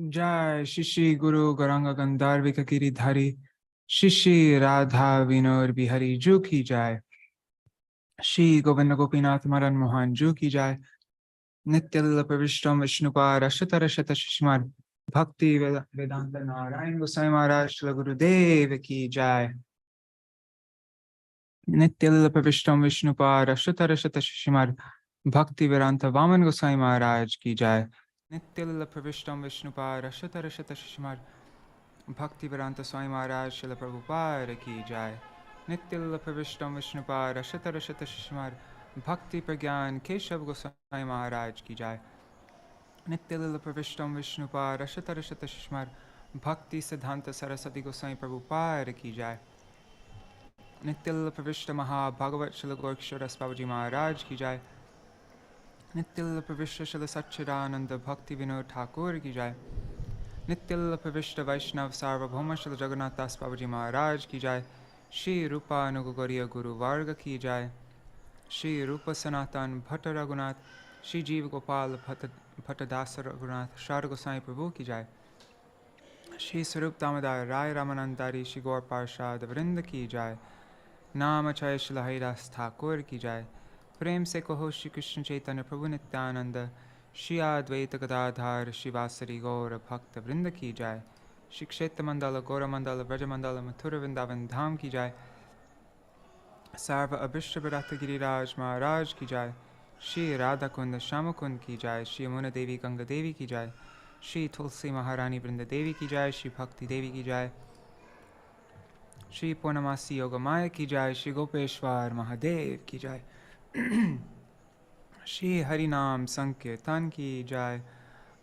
Jai Shishi Guru Garanga Gandharvika Giridhari Shishi Radha Vinod Bihari Ju Ki Jai Shri Govinda Gopinath Madan Mohan Ju Ki Jai Nityalila Pravishtam Vishnupar Ashata Rashata Shishmar Bhakti Vedanta Narayan Gosai Maharaj Shila Gurudev Ki Jai Nityalila Pravishtam Vishnupar Ashata Rashata Shishmar Bhakti Vedanta Vaman Gosai Maharaj Ki Jai Nityalila Pravishtam Vishnupar Ashata Rashata Shishmar Bhakti Vedanta Swami Maharaj Srila Prabhupada Ki Jai Nityalila Pravishtam Vishnupad Ashata Rashata Shishmar Bhakti Pragyan Keshav Goswami Maharaj Ki Jai Nityalila Pravishtam Vishnupad Ashata Rashata Shishmar Bhaktisiddhānta Sarasvatī Goswami Prabhupada Ki Jai Nityalila Pravishta Mahārāja Srila Gorksharas Babaji Maharaj Ki Jai Nityalila Pravishta Srila Satchidananda Bhakti Vinod Thakur Ki Jai Nityalila Pravishta Vaishnav Sarvabhauma Srila Jagannath Das Babaji Maharaj Ki Jai Shri Rupa Anugagariya Guru Varga Ki Jai Shri Rupa Sanatan Bhatta Raghunath Shri Jeev Gopal Bhatta Dasa Raghunath Shara Goswami Prabhu Ki Jai Shri Sarup Damodar Rai Ramanandari Shri Gaur Parshad Vrinda Ki Jai Namachay Shri Haridas Thakur Ki Jai Prem Se Kaho Shri Krishna Chaitanya Prabhu Nityananda Shri Advaita Gadadhar Shri Vasari Gaura Bhakta Vrinda Ki Jai Shri Kshetra Mandala Gaura Mandala Vraja Mandala Mathura Vrindavan Dham Ki Jai Sarva Abhishta Bharata Giriraj Maharaj Ki Jai Shri Radha Kunda Shamakund Ki Jai Shri Yamuna Devi Ganga Devi Ki Jai Shri Tulsi Maharani Vrinda Devi Ki Jai Shri Bhakti Devi Ki Jai Shri Purnamasi Yogamaya Ki Jai Shri Gopeshwar Mahadev Ki Jai Shri Harinam Sankirtan Ki Jai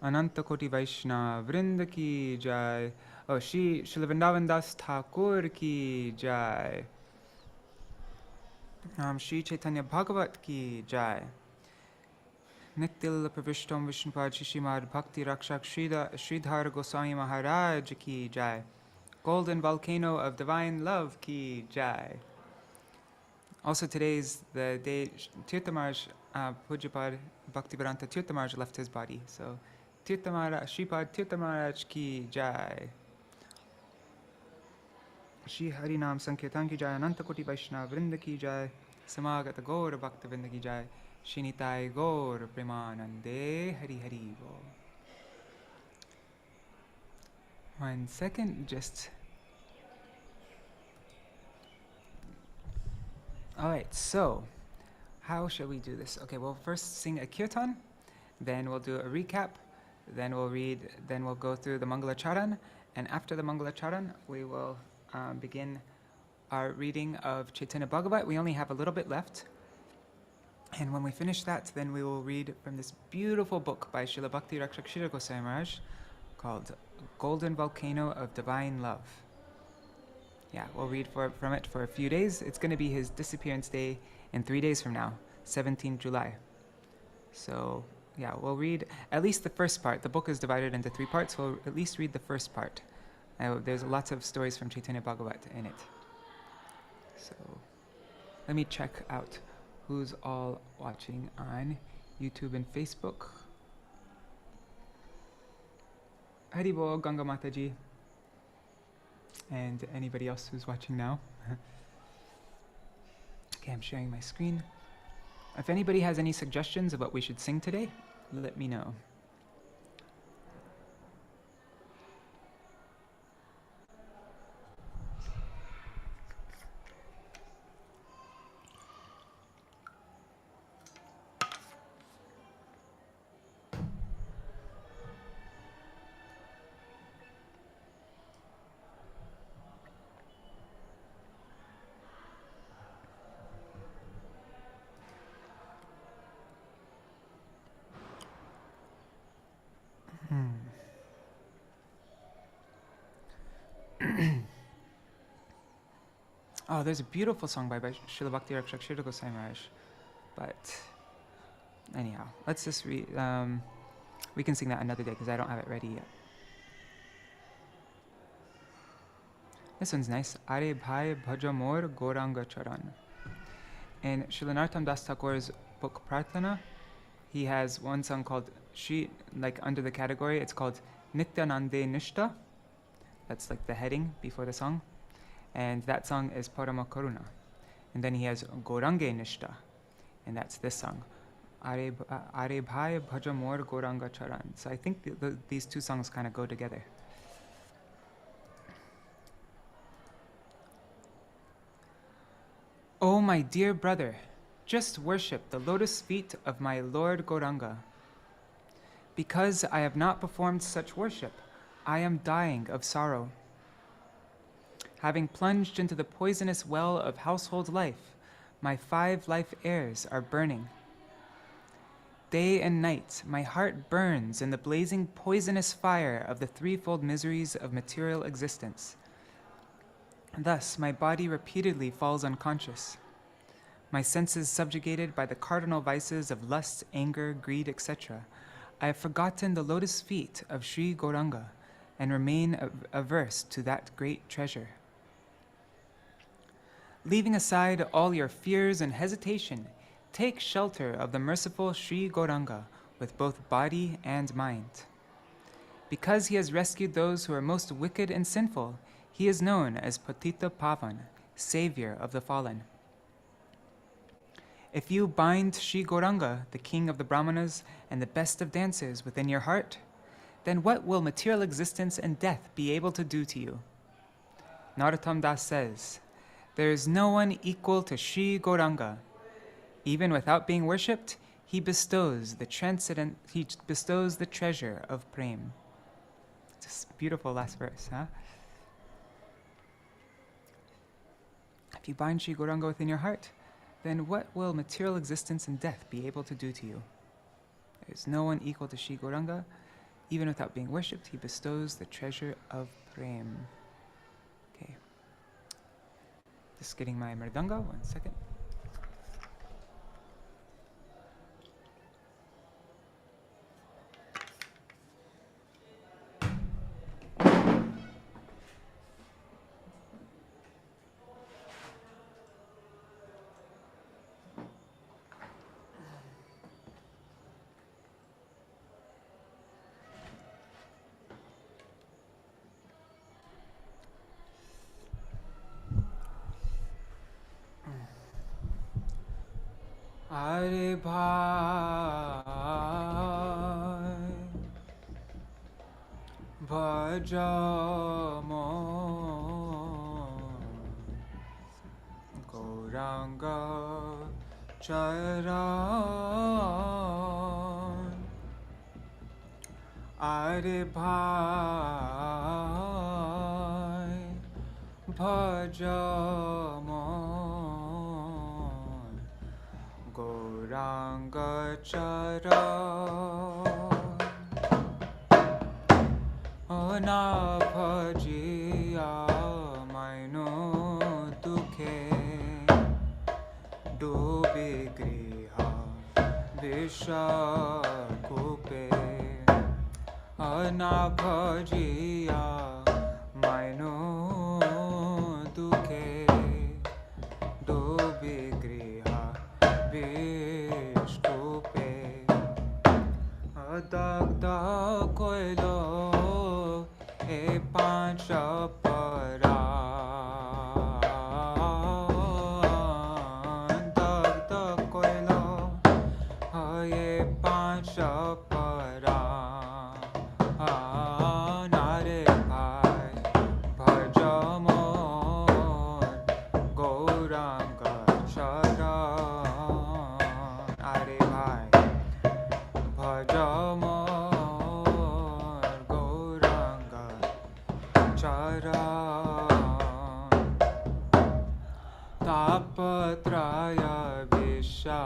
Ananta Koti Vaishnav Vrinda Ki Jai Shri Srila Vrindavan Das Thakur Ki Jai Shri Caitanya-bhāgavata Ki Jai Nityalila Pravishtam Vishnupad Śrīmad Bhakti Rakṣaka Śrīdhara Gosvāmī Mahārāja Ki Jai Golden Volcano of Divine Love Ki Jai. Also today is the day Tirthamaraj, Pujapad Bhaktivedanta Tirthamaraj left his body. So Tirthamaraj, Shripad Tirthamaraj Ki Jai. Shri Harinam Sankirtan Ki Jai, Ananta Koti Vaishnava Vrinda Ki Jai, Samagata Gaura Bhakta Vrinda Ki Jai, Shri Nitai Gaura Premanande Hari Hari Bo. 1 second, just... Alright, so, how shall we do this? Okay, we'll first sing a kirtan, then we'll do a recap, then we'll go through the Mangala Charan, and after the Mangala Charan, we will begin our reading of Caitanya-bhāgavata. We only have a little bit left, and when we finish that, then we will read from this beautiful book by Srila Bhakti Rakṣaka Goswami Maharaj called Golden Volcano of Divine Love. Yeah, we'll read from it for a few days. It's going to be his disappearance day in 3 days from now, 17th July. So, yeah, we'll read at least the first part. The book is divided into 3 parts. We'll at least read the first part. There's lots of stories from Caitanya-bhāgavata in it. So, let me check out who's all watching on YouTube and Facebook. Haribol, Ganga Mataji. And anybody else who's watching now. Okay, I'm sharing my screen. If anybody has any suggestions of what we should sing today, let me know. Oh, there's a beautiful song by Srila Bhakti Rakṣaka Goswami Maharaj. But anyhow, let's just read. We can sing that another day because I don't have it ready yet. This one's nice. Are bhai bhaja mor Gauranga charan. In Srila Narottam Das Thakur's book Prarthana, he has one song called under the category, it's called Nityanande Nishta. That's like the heading before the song. And that song is Parama Karuna. And then he has Gaurange Nishta. And that's this song. Are Bhai Bhaja Mor Gauranga Charan. So I think these two songs kind of go together. Oh, my dear brother, just worship the lotus feet of my Lord Gauranga. Because I have not performed such worship, I am dying of sorrow. Having plunged into the poisonous well of household life, my 5 life airs are burning. Day and night, my heart burns in the blazing poisonous fire of the threefold miseries of material existence. Thus, my body repeatedly falls unconscious. My senses subjugated by the cardinal vices of lust, anger, greed, etc. I have forgotten the lotus feet of Sri Gauranga and remain averse to that great treasure. Leaving aside all your fears and hesitation, take shelter of the merciful Sri Gauranga with both body and mind. Because he has rescued those who are most wicked and sinful, he is known as Patita Pavan, savior of the fallen. If you bind Sri Gauranga, the king of the Brahmanas and the best of dancers, within your heart, then what will material existence and death be able to do to you? Narottam Das says, there is no one equal to Sri Gauranga. Even without being worshipped, he bestows the treasure of prem. It's a beautiful last verse, huh? If you bind Sri Gauranga within your heart, then what will material existence and death be able to do to you? There is no one equal to Sri Gauranga. Even without being worshipped, he bestows the treasure of prem. Okay. Just getting my mridanga, 1 second. Are Bhai Bhaja Mor Gauranga Charan. Are Bhai Bhaja Mor Gauranga Charan. Na bhajiya maino dukhe dobe griha visha kupe. Na bhajiya maino dukhe dobe griha vishkupe. Dagda koilo e pancha paran. Dagda koilo e pancha paran. Nare bhai bhaja mor Gauranga charan. Are bhai bhaja mor Gauranga charan. Tapatraya vishanale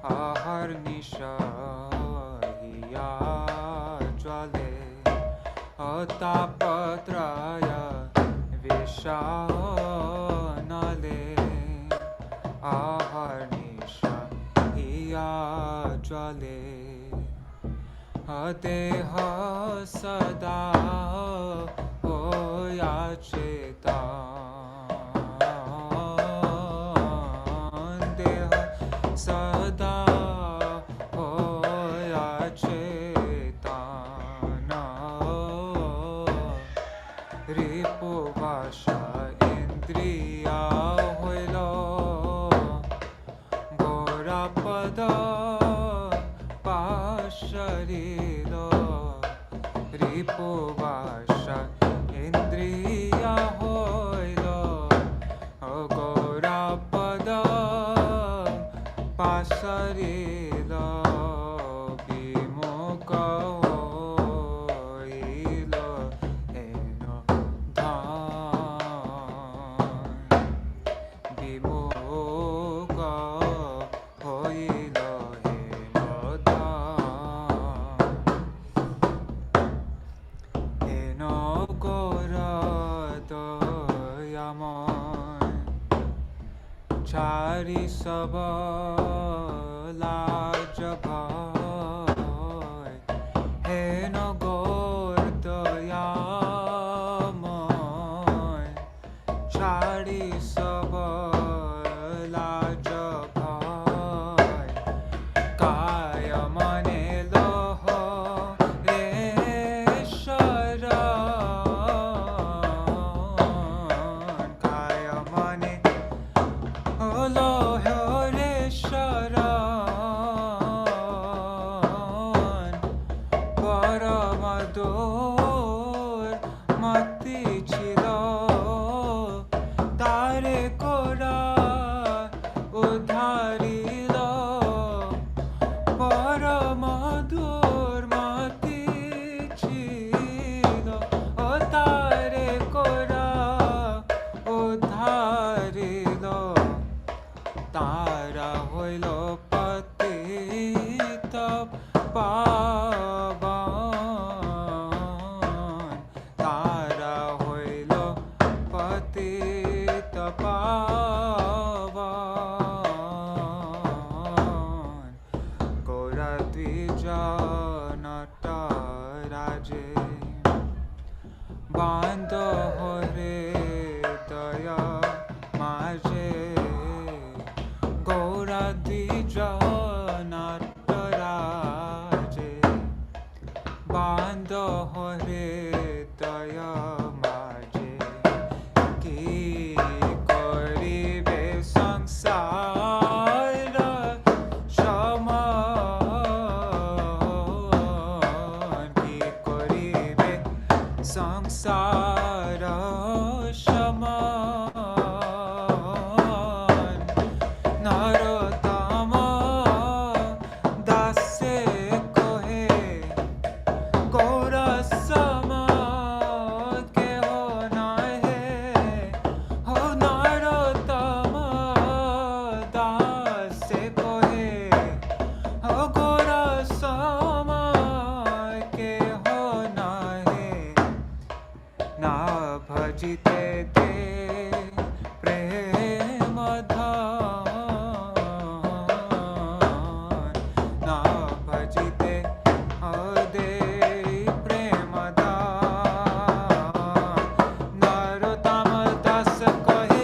aharnisha hiya jwale. Tapatraya vishanale aharnisha hiya jwale. Deha sada hoya chetan. Deha sada hoya উপবাস ইন্দ্রিয়া হইল গৌরপদ পাশরিল বিমুখ হইল হেন ধন বিমুখ হইল হেন ধন হেন গৌর দয়াময় চারি সব লাজ ভয় হেন গৌর দয়াময় চারি সব লাজ ভয় কায় মনে লোহ রে শরণ কায় মনে লোহ রে শরণ পরম দূর মতি ছিল তারে কোরা উদ্ধারিল পরম দূর মতি ছিল ও তারে কোরা উদ্ধারিল তারা হইল পতিত পাবন তারা হইল পতিত পাবন গৌরা দ্বিজ নটরাজে বান্ধ হরে দয়া মাঝে গৌরা দ্বিজ নটরাজে বান্ধ হরে দয়া মাঝে কি করিবে সংসার সমান কি করিবে সংসার সমান নরোত্তম দাসে কহে গৌর সম কেহ নহে হো নরোত্তম দাসে কহে হো গৌর সম কেহ নহে না ভজিতে দে প্রেম ধন না ভজিতে দে প্রেম ধন নরোত্তম দাস কহে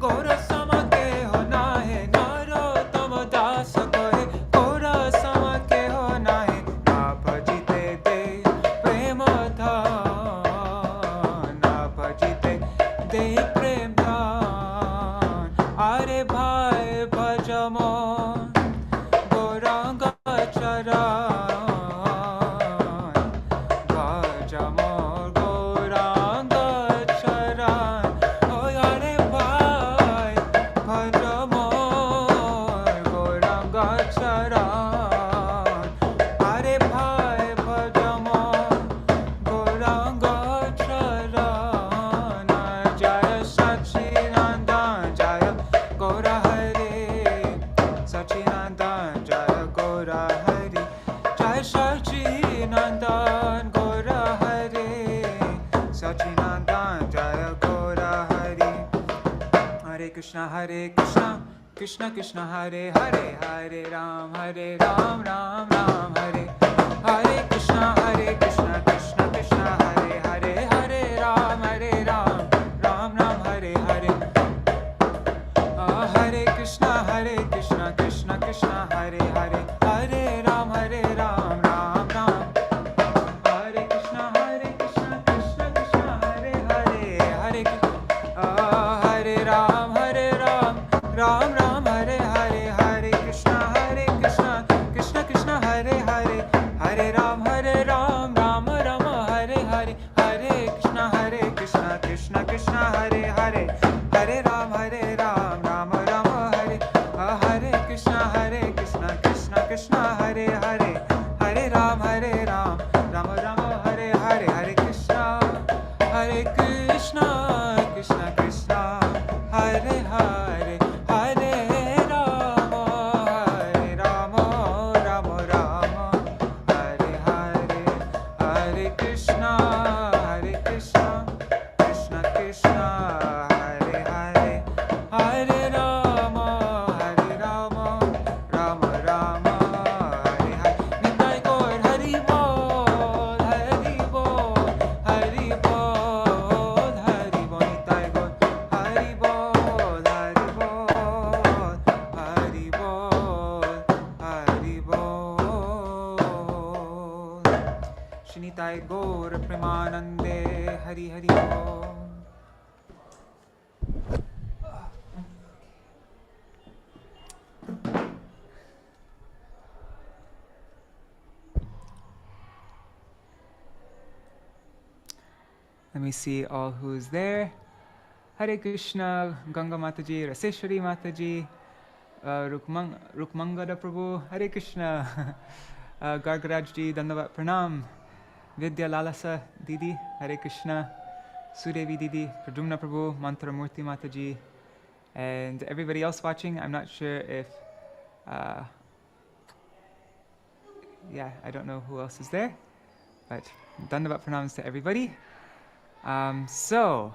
গৌর সম কেহ নাহে নরোত্তম দাস কহে গৌর সম কেহ নাহে না ভজিতে দে প্রেম ধন না ভজিতে দে প্রেম ধন আরে ভাই ভজ মন গৌরাঙ্গ চরণ ভজ মন গৌরাঙ্গ চরণ ও আরে ভাই ভজ মন গৌরাঙ্গ চরণ আরে ভাই ভজ মন গৌরাঙ্গ চরণ জয় সচ্চিদানন্দন জয় গৌর হরে সচ্চিদানন্দন জয় গৌর হরে জয় সচ্চিদানন্দন গৌর হরে সচ্চিদানন্দন জয় গৌর হরে হরে কৃষ্ণ কৃষ্ণ কৃষ্ণ হরে হরে হরে রাম রাম রাম হরে হরে কৃষ্ণ কৃষ্ণ কৃষ্ণ হরে হরে হরে রাম রাম রাম হরে হরে हरे कृष्णा कृष्ण कृष्ण हरे हरे हरे राम राम राम हरे Krishna Krishna Krishna Hare Hare Hare Ram Ram Ram Hare Hare Hare Krishna Krishna Krishna Hare Hare Hare Ram Ram Ram Hare Hare Krishna, Hare Hare, Hare Ram, Rama Rama, Hare Hare, Hare Krishna, Krishna Krishna, Hare Hare, Hare Rama, Rama Rama, Hare Hare, Hare Krishna, Krishna Krishna, Hare Hare, Hare Rama, Rama Rama, Hare Hare. Nittai Gaur Hari Bol, Hari Bol, Hari Bol, Hari Bol. Nittai Gaur Hari Bol, Hari Bol, Hari Bol, Hari Bol. Shri Nittai Gaur Premanande, Hari Hari Bol. Let me see all who's there. Hare Krishna, Ganga Mataji, Raseshwari Mataji, Rukmangada Prabhu, Hare Krishna, Gargarajji, Dandavat Pranam, Vidya Lalasa Didi, Hare Krishna, Sudevi Didi, Pradumna Prabhu, Mantramurti Mataji, and everybody else watching. I'm not sure if, yeah, I don't know who else is there, but Dandavat Pranams to everybody. So,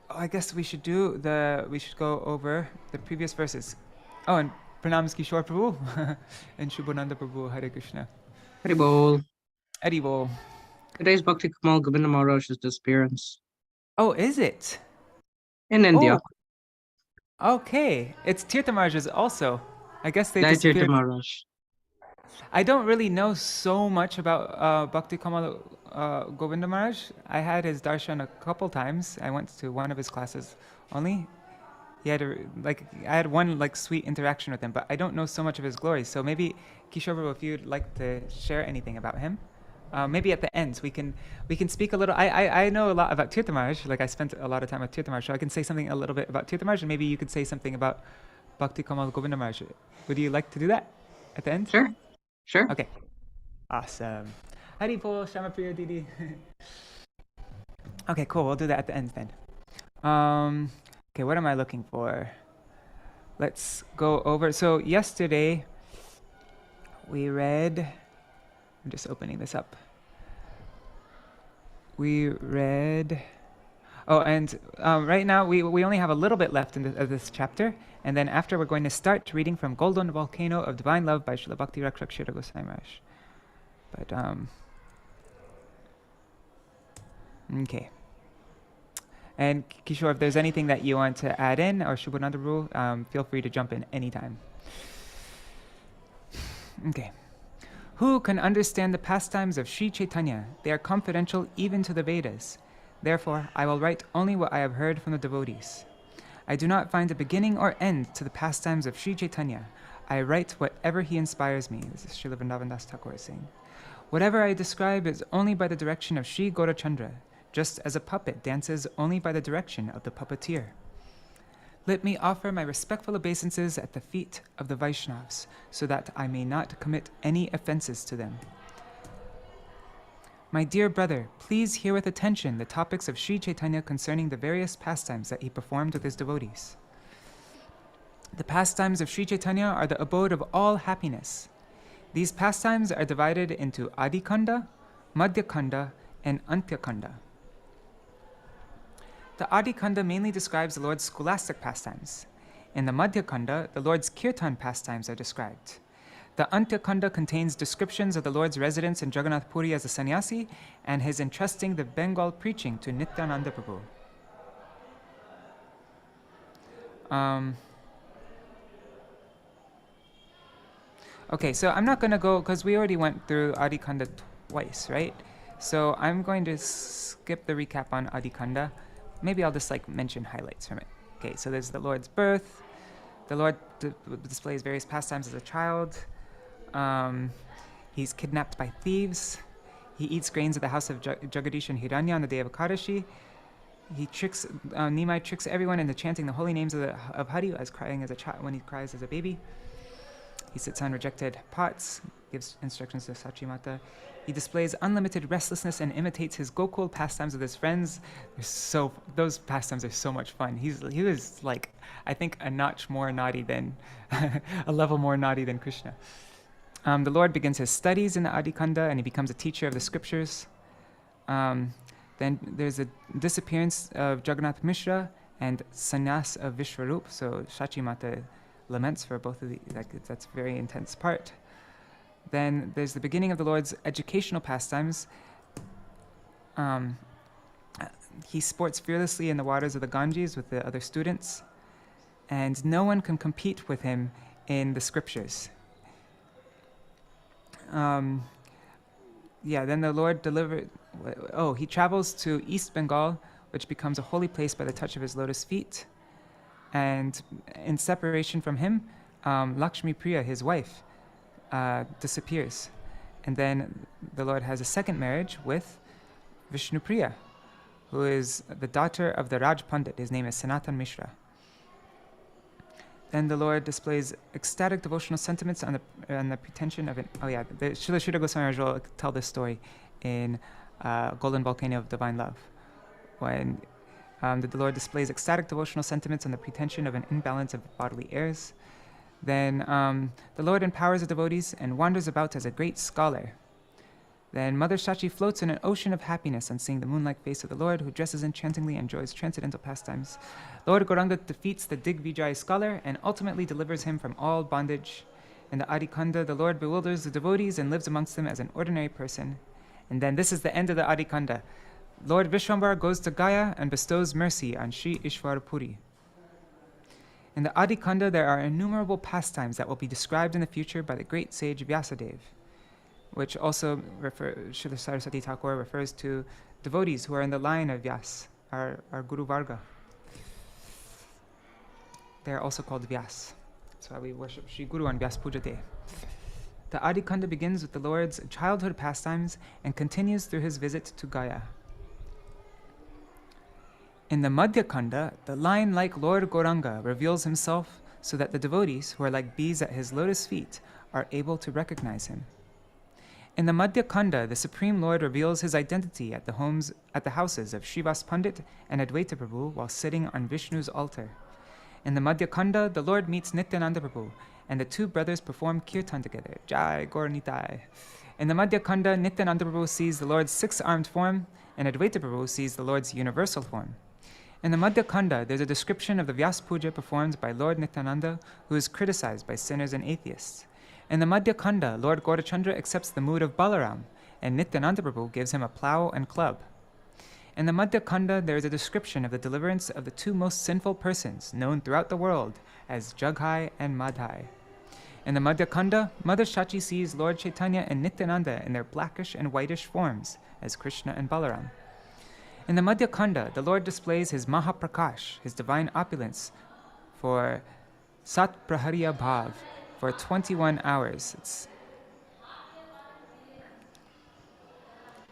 I guess we should go over the previous verses. Oh, and Pranams Kishore Prabhu and Shubhananda Prabhu, Hare Krishna. Hari Bol. Hari Bol. Today's Bhakti Kamal Govinda Maharaj's disappearance. Oh, is it? In India. Oh. Okay, it's Tirtha Maharaj's also. I guess they Jai Tirtha disappeared. Maharaj. I don't really know so much about Bhakti Kamal Govinda Maharaj. I had his darshan a couple times. I went to one of his classes only. I had one sweet interaction with him, but I don't know so much of his glories. So maybe Kishore Prabhu, if you'd like to share anything about him, maybe at the end we can speak a little. I know a lot about Tirtha Maharaj. I spent a lot of time with Tirtha Maharaj, so I can say something a little bit about Tirtha Maharaj, and maybe you could say something about Bhakti Kamal Govinda Maharaj. Would you like to do that at the end? Sure. Okay. Awesome. Hari Bol, Shama Priya Didi. Okay, cool. We'll do that at the end then. Okay, what am I looking for? Let's go over. So yesterday we read. I'm just opening this up. We read. Oh, and right now we only have a little bit left of this chapter, and then after we're going to start reading from Golden Volcano of Divine Love by Śrīla Bhakti Rakṣaka Gosvāmī Maharaj. But okay. And Kishore, if there's anything that you want to add in, or Shubhananda Prabhu, feel free to jump in anytime. Okay. Who can understand the pastimes of Sri Caitanya? They are confidential even to the Vedas. Therefore, I will write only what I have heard from the devotees. I do not find a beginning or end to the pastimes of Sri Caitanya. I write whatever he inspires me. This is Srila Vrindavan Das Thakur saying. Whatever I describe is only by the direction of Sri Gaurachandra, just as a puppet dances only by the direction of the puppeteer. Let me offer my respectful obeisances at the feet of the Vaishnavas, so that I may not commit any offenses to them. My dear brother, please hear with attention the topics of Sri Caitanya concerning the various pastimes that he performed with his devotees. The pastimes of Sri Caitanya are the abode of all happiness. These pastimes are divided into Ādi Kanda, Madhya Kanda, and Antya Kanda. The Ādi Kanda mainly describes the Lord's scholastic pastimes. In the Madhya Kanda, the Lord's kirtan pastimes are described. The Antya Kanda contains descriptions of the Lord's residence in Jagannath Puri as a sannyasi and his entrusting the Bengal preaching to Nityananda Prabhu. Okay, so I'm not going to go, because we already went through Ādi Kanda twice, right? So I'm going to skip the recap on Ādi Kanda. Maybe I'll just mention highlights from it. Okay, so there's the Lord's birth. The Lord displays various pastimes as a child. He's kidnapped by thieves. He eats grains at the house of Jagadish and Hiranya on the day of Ekadashi. Nimai tricks everyone into chanting the holy names of Hari when he cries as a baby. He sits on rejected pots, gives instructions to Sachimata. He displays unlimited restlessness and imitates his Gokul pastimes with his friends. Those pastimes are so much fun. He was like, I think, a notch more naughty than, a level more naughty than Krishna. The Lord begins his studies in the Ādi Kanda, and he becomes a teacher of the scriptures. Then there's a disappearance of Jagannath Mishra and sannyas of Vishwarup. So Shachimata laments for both of these. That's a very intense part. Then there's the beginning of the Lord's educational pastimes. He sports fearlessly in the waters of the Ganges with the other students, and no one can compete with him in the scriptures. Then the Lord he travels to East Bengal, which becomes a holy place by the touch of his lotus feet. And in separation from him, Lakshmi Priya, his wife, disappears. And then the Lord has a second marriage with Vishnu Priya, who is the daughter of the Raj Pandit. His name is Sanatan Mishra. Then the Lord displays ecstatic devotional sentiments on the pretension of the Śrīla Gosvāmī will tell this story in Golden Volcano of Divine Love, when the Lord displays ecstatic devotional sentiments on the pretension of an imbalance of bodily airs. Then the Lord empowers the devotees and wanders about as a great scholar. Then Mother Shachi floats in an ocean of happiness on seeing the moon-like face of the Lord, who dresses enchantingly and enjoys transcendental pastimes. Lord Gauranga defeats the Digvijay scholar and ultimately delivers him from all bondage. In the Ādi Kanda, the Lord bewilders the devotees and lives amongst them as an ordinary person. And then this is the end of the Ādi Kanda. Lord Vishwambar goes to Gaya and bestows mercy on Sri Ishwar Puri. In the Ādi Kanda, there are innumerable pastimes that will be described in the future by the great sage Vyasadeva, which also Srila Sarasvatī Thakur refers to devotees who are in the line of Vyas, our Guru Varga. They are also called Vyas. That's why we worship Sri Guru on Vyas Puja Day. The Ādi Kanda begins with the Lord's childhood pastimes and continues through his visit to Gaya. In the Madhya Kanda, the lion-like Lord Gauranga reveals himself so that the devotees, who are like bees at his lotus feet, are able to recognize him. In the Madhya Kanda, the Supreme Lord reveals his identity at the houses of Srivas Pandit and Advaita Prabhu while sitting on Vishnu's altar. In the Madhya Kanda, the Lord meets Nityananda Prabhu, and the two brothers perform kirtan together. Jai Gaur Nitai. In the Madhya Kanda, Nityananda Prabhu sees the Lord's six-armed form, and Advaita Prabhu sees the Lord's universal form. In the Madhya Kanda, there's a description of the Vyas Puja performed by Lord Nityananda, who is criticized by sinners and atheists. In the Madhya Kanda, Lord Gaurachandra accepts the mood of Balaram, and Nityananda Prabhu gives him a plow and club. In the Madhya Kanda, there is a description of the deliverance of the two most sinful persons known throughout the world as Jaghai and Madhai. In the Madhya Kanda, Mother Shachi sees Lord Chaitanya and Nityananda in their blackish and whitish forms as Krishna and Balaram. In the Madhya Kanda, the Lord displays his Mahaprakash, his divine opulence, for Sat Prahariya Bhav, for 21 hours.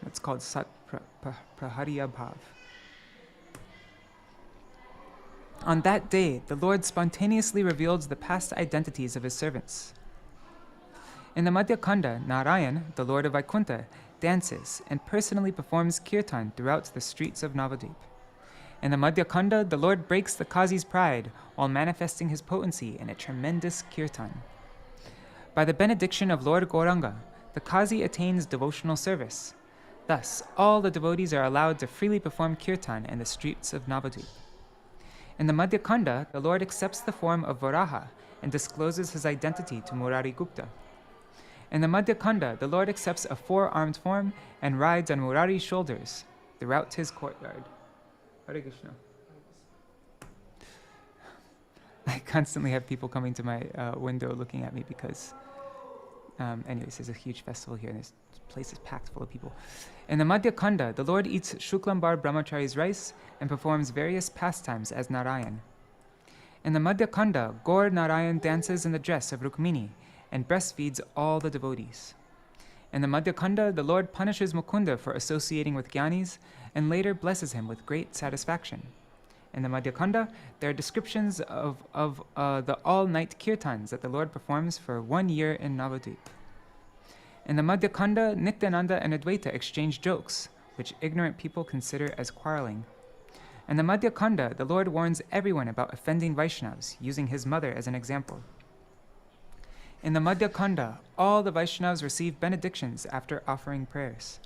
It's called Sat Prahariya Bhav. On that day, the Lord spontaneously revealed the past identities of his servants. In the Madhya Kanda, Narayan, the Lord of Vaikuntha, dances and personally performs kirtan throughout the streets of Navadvip. In the Madhya Kanda, the Lord breaks the Qazi's pride while manifesting his potency in a tremendous kirtan. By the benediction of Lord Gauranga, the Qazi attains devotional service. Thus, all the devotees are allowed to freely perform kirtan in the streets of Navadvip. In the Madhya Kanda, the Lord accepts the form of Varaha and discloses his identity to Murari Gupta. In the Madhya Kanda, the Lord accepts a four-armed form and rides on Murari's shoulders throughout his courtyard. Hare Krishna. I constantly have people coming to my window looking at me because, anyways, there's a huge festival here and this place is packed full of people. In the Madhya Kanda, the Lord eats Shuklambar Brahmachari's rice and performs various pastimes as Narayan. In the Madhya Kanda, Gaur Narayan dances in the dress of Rukmini and breastfeeds all the devotees. In the Madhya Kanda, the Lord punishes Mukunda for associating with Gyanis and later blesses him with great satisfaction. In the Madhya Khanda, there are descriptions of the all-night kirtans that the Lord performs for 1 year in Navadvip. In the Madhya Khanda, Nityananda and Advaita exchange jokes, which ignorant people consider as quarreling. In the Madhya Khanda, the Lord warns everyone about offending Vaishnavas, using his mother as an example. In the Madhya Khanda, all the Vaishnavas receive benedictions after offering prayers.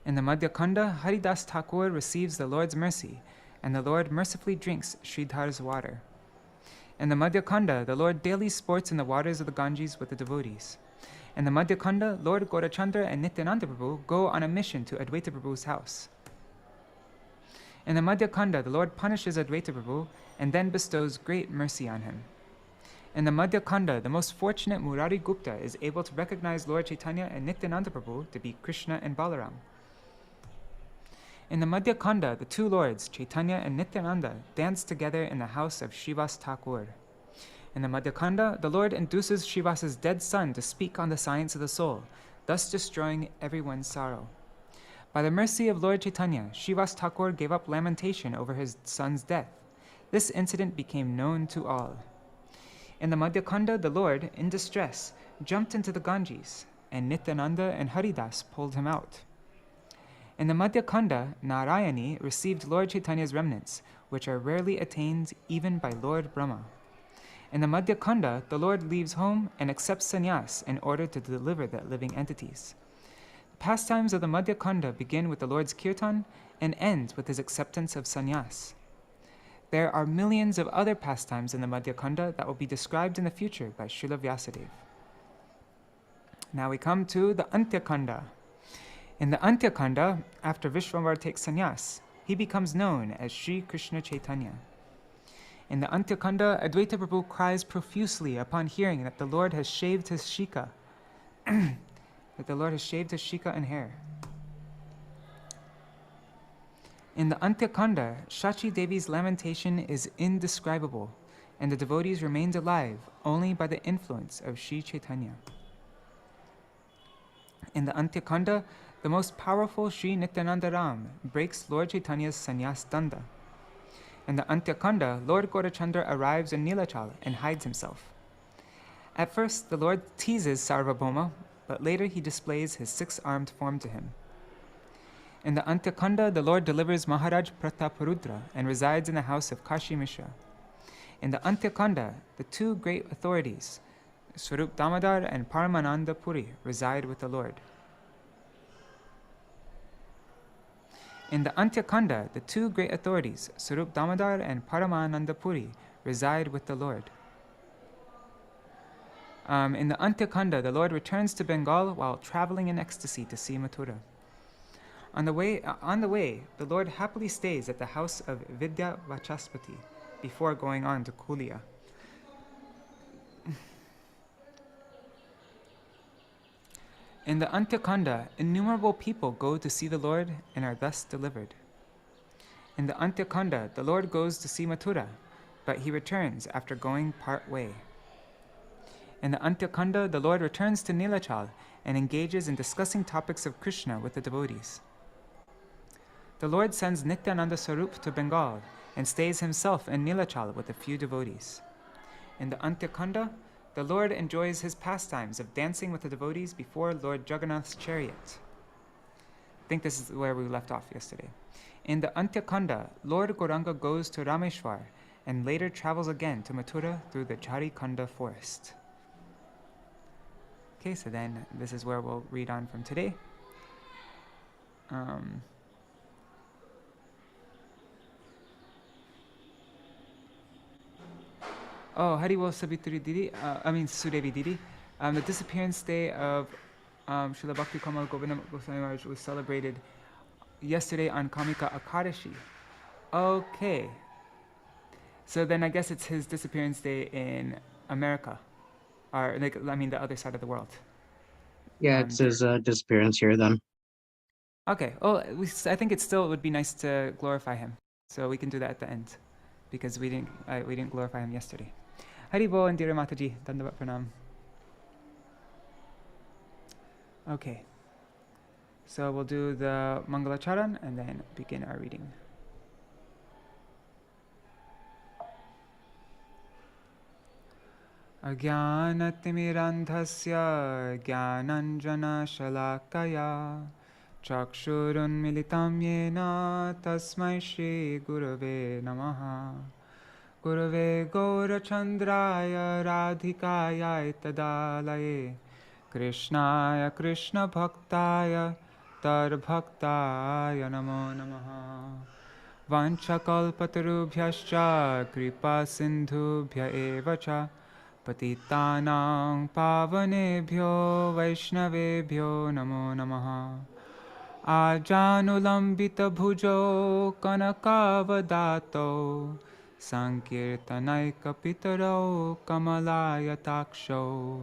In the Madhya Khanda, Haridas Thakur receives the Lord's mercy, and the Lord mercifully drinks Śrīdhara's water. In the Madhya Khanda, the Lord daily sports in the waters of the Ganges with the devotees. In the Madhya Khanda, Lord Gaurachandra and Nityananda Prabhu go on a mission to Advaita Prabhu's house. In the Madhya Khanda, the Lord punishes Advaita Prabhu and then bestows great mercy on him. In the Madhya Khanda, the most fortunate Murari Gupta is able to recognize Lord Chaitanya and Nityananda Prabhu to be Krishna and Balaram. In the Madhya Khanda, the two lords, Chaitanya and Nityananda, dance together in the house of Srivas Thakur. In the Madhya Khanda, the Lord induces Srivas's dead son to speak on the science of the soul, thus destroying everyone's sorrow. By the mercy of Lord Chaitanya, Srivas Thakur gave up lamentation over his son's death. This incident became known to all. In the Madhya Khanda, the Lord, in distress, jumped into the Ganges, and Nityananda and Haridas pulled him out. In the Madhya Khanda, Narayani received Lord Chaitanya's remnants, which are rarely attained even by Lord Brahma. In the Madhya Khanda, the Lord leaves home and accepts sannyas in order to deliver the living entities. The pastimes of the Madhya Khanda begin with the Lord's kirtan and end with his acceptance of sannyas. There are millions of other pastimes in the Madhya Khanda that will be described in the future by Srila Vyasadeva. Now we come to the Antya Khanda. In the Antya Khanda, after Vishwambar takes sannyas, he becomes known as Sri Krishna Chaitanya. In the Antya Khanda, Advaita Prabhu cries profusely upon hearing that the Lord has shaved his shika, and hair. In the Antya Khanda, Shachi Devi's lamentation is indescribable, and the devotees remained alive only by the influence of Sri Chaitanya. In the Antya Khanda, the most powerful Sri Nityananda Ram breaks Lord Chaitanya's sannyas danda. In the Antya Khanda, Lord Gaurachandra arrives in Nilachal and hides himself. At first, the Lord teases Sarvabhauma, but later he displays his six-armed form to him. In the Antya Khanda, the Lord delivers Mahārāja Prataparudra and resides in the house of Kashi Mishra. In the Antya Khanda, the two great authorities, Swarup Damodar and Paramananda Puri, reside with the Lord. In the Antya Khanda, the two great authorities, Swarup Damodar and Paramananda Puri, reside with the Lord. In the Antya Khanda, the Lord returns to Bengal while traveling in ecstasy to see Mathura. On the way, the Lord happily stays at the house of Vidya Vachaspati before going on to Kulia. In the Antya Khanda, innumerable people go to see the Lord and are thus delivered. In the Antya Khanda, the Lord goes to see Mathura, but he returns after going part way. In the Antya Khanda, the Lord returns to Nilachal and engages in discussing topics of Krishna with the devotees. The Lord sends Nityananda Sarup to Bengal and stays himself in Nilachal with a few devotees. In the Antya Khanda, the Lord enjoys his pastimes of dancing with the devotees before Lord Jagannath's chariot. I think this is where we left off yesterday. In the Antya Khanda, Lord Gauranga goes to Rameshwar and later travels again to Mathura through the Jharikanda forest. Okay, so then this is where we'll read on from today. Haribol Savitri Didi, Sudevi Didi. The disappearance day of Srila Bhakti Kamal Govinda Gosvāmī Mahārāja was celebrated yesterday on Kamika Akadashi. Okay. So then I guess it's his disappearance day in America. Or, the other side of the world. Yeah, it's his disappearance here then. Okay. Well, I think it still would be nice to glorify him. So we can do that at the end. Because we didn't glorify him yesterday. Haribol and Dira Mataji, Dandavat Pranam. Okay. So we'll do the Mangalacharan and then begin our reading. Ajnānatimirandhasya Jnānanjana-śalakaya Chakshurunmilitam yena Tasmai Shri Gurave Namaha. Gurave Gaurachandraya Radhikaya Tadalaye Krishnaya Krishna Bhaktaya Tarbhaktaya Namo Namaha. Vanchakalpatarubhyascha Kripa Sindhubhya eva cha Patitanang Pavanebhyo Vaishnavebhyo Namo Namaha. Ajanulambita bhujo Kanakavadato Sankirtanaika pitaro Kamalaya-taksho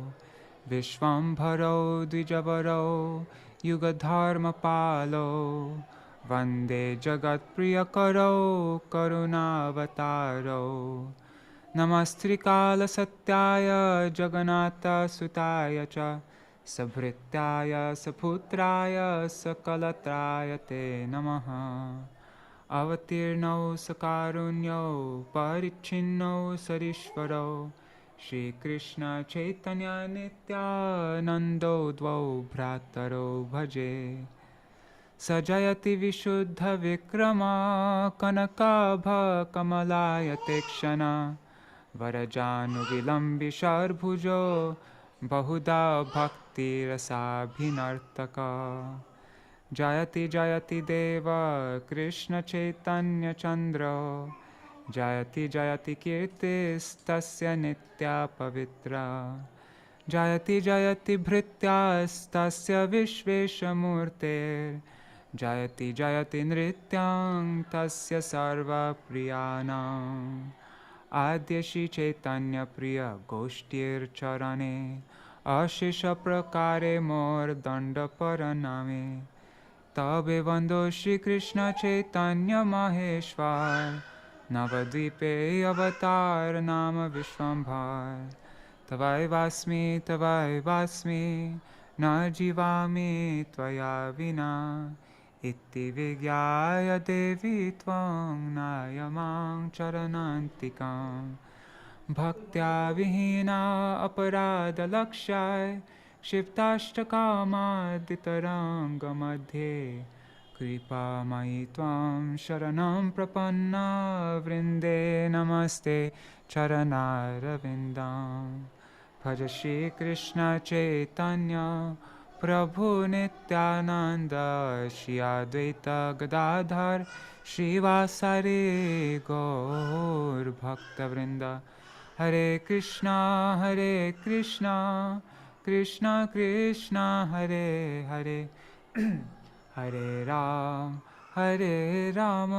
Vishwambharo Dvijavaro Yugadharma palo Vande Jagat Priyakaro Karunavataro Namastrikala Satyaya Jagannatha Sutaya cha Sabhrityaya Saputraya Sakalatraya te Namaha. Avatirnau Sakarunyo Parichinno Sarishvaro Shri Krishna Chaitanya Nityanando Dvau Bhrataro Bhaje. Sajayati Vishuddha Vikrama Kanakabha Kamalaya Tekshana Varajanu Vilambisharbhujo Bahuda Bhakti Rasabhinartaka. Jayati Jayati Deva Krishna Chaitanya Chandra Jayati Jayati Kirtis Tasya Nitya Pavitra Jayati Jayati Bhrityas Tasya Vishveshamurter Jayati Jayati Nrityang Tasya Sarva Priyanam. Adya Shri Chaitanya Priya Goshtir Charane Ashisha Prakare Mor Danda Paraname. Tabe Vando Shri Krishna Chaitanya Maheshwar Navadvipe Avatar Nama Vishwambhar. Tavai Vasmi Na Jivami Tvaya Vina Iti Vigyaya Devi Tvang Nayamang Charanantikam. Bhaktya Vihina Aparada Lakshai Shivtashtakama Madhe Kripa Mai Tvam Sharanam Prapanna Vrinde Namaste Charanarvindam. Bhaja Shri Krishna Chaitanya Prabhu Nityananda Shri Advaita Gadadhar Shri Vasari Gaur Bhakta Vrinda. Hare Krishna Krishna Krishna Hare Hare Hare Ram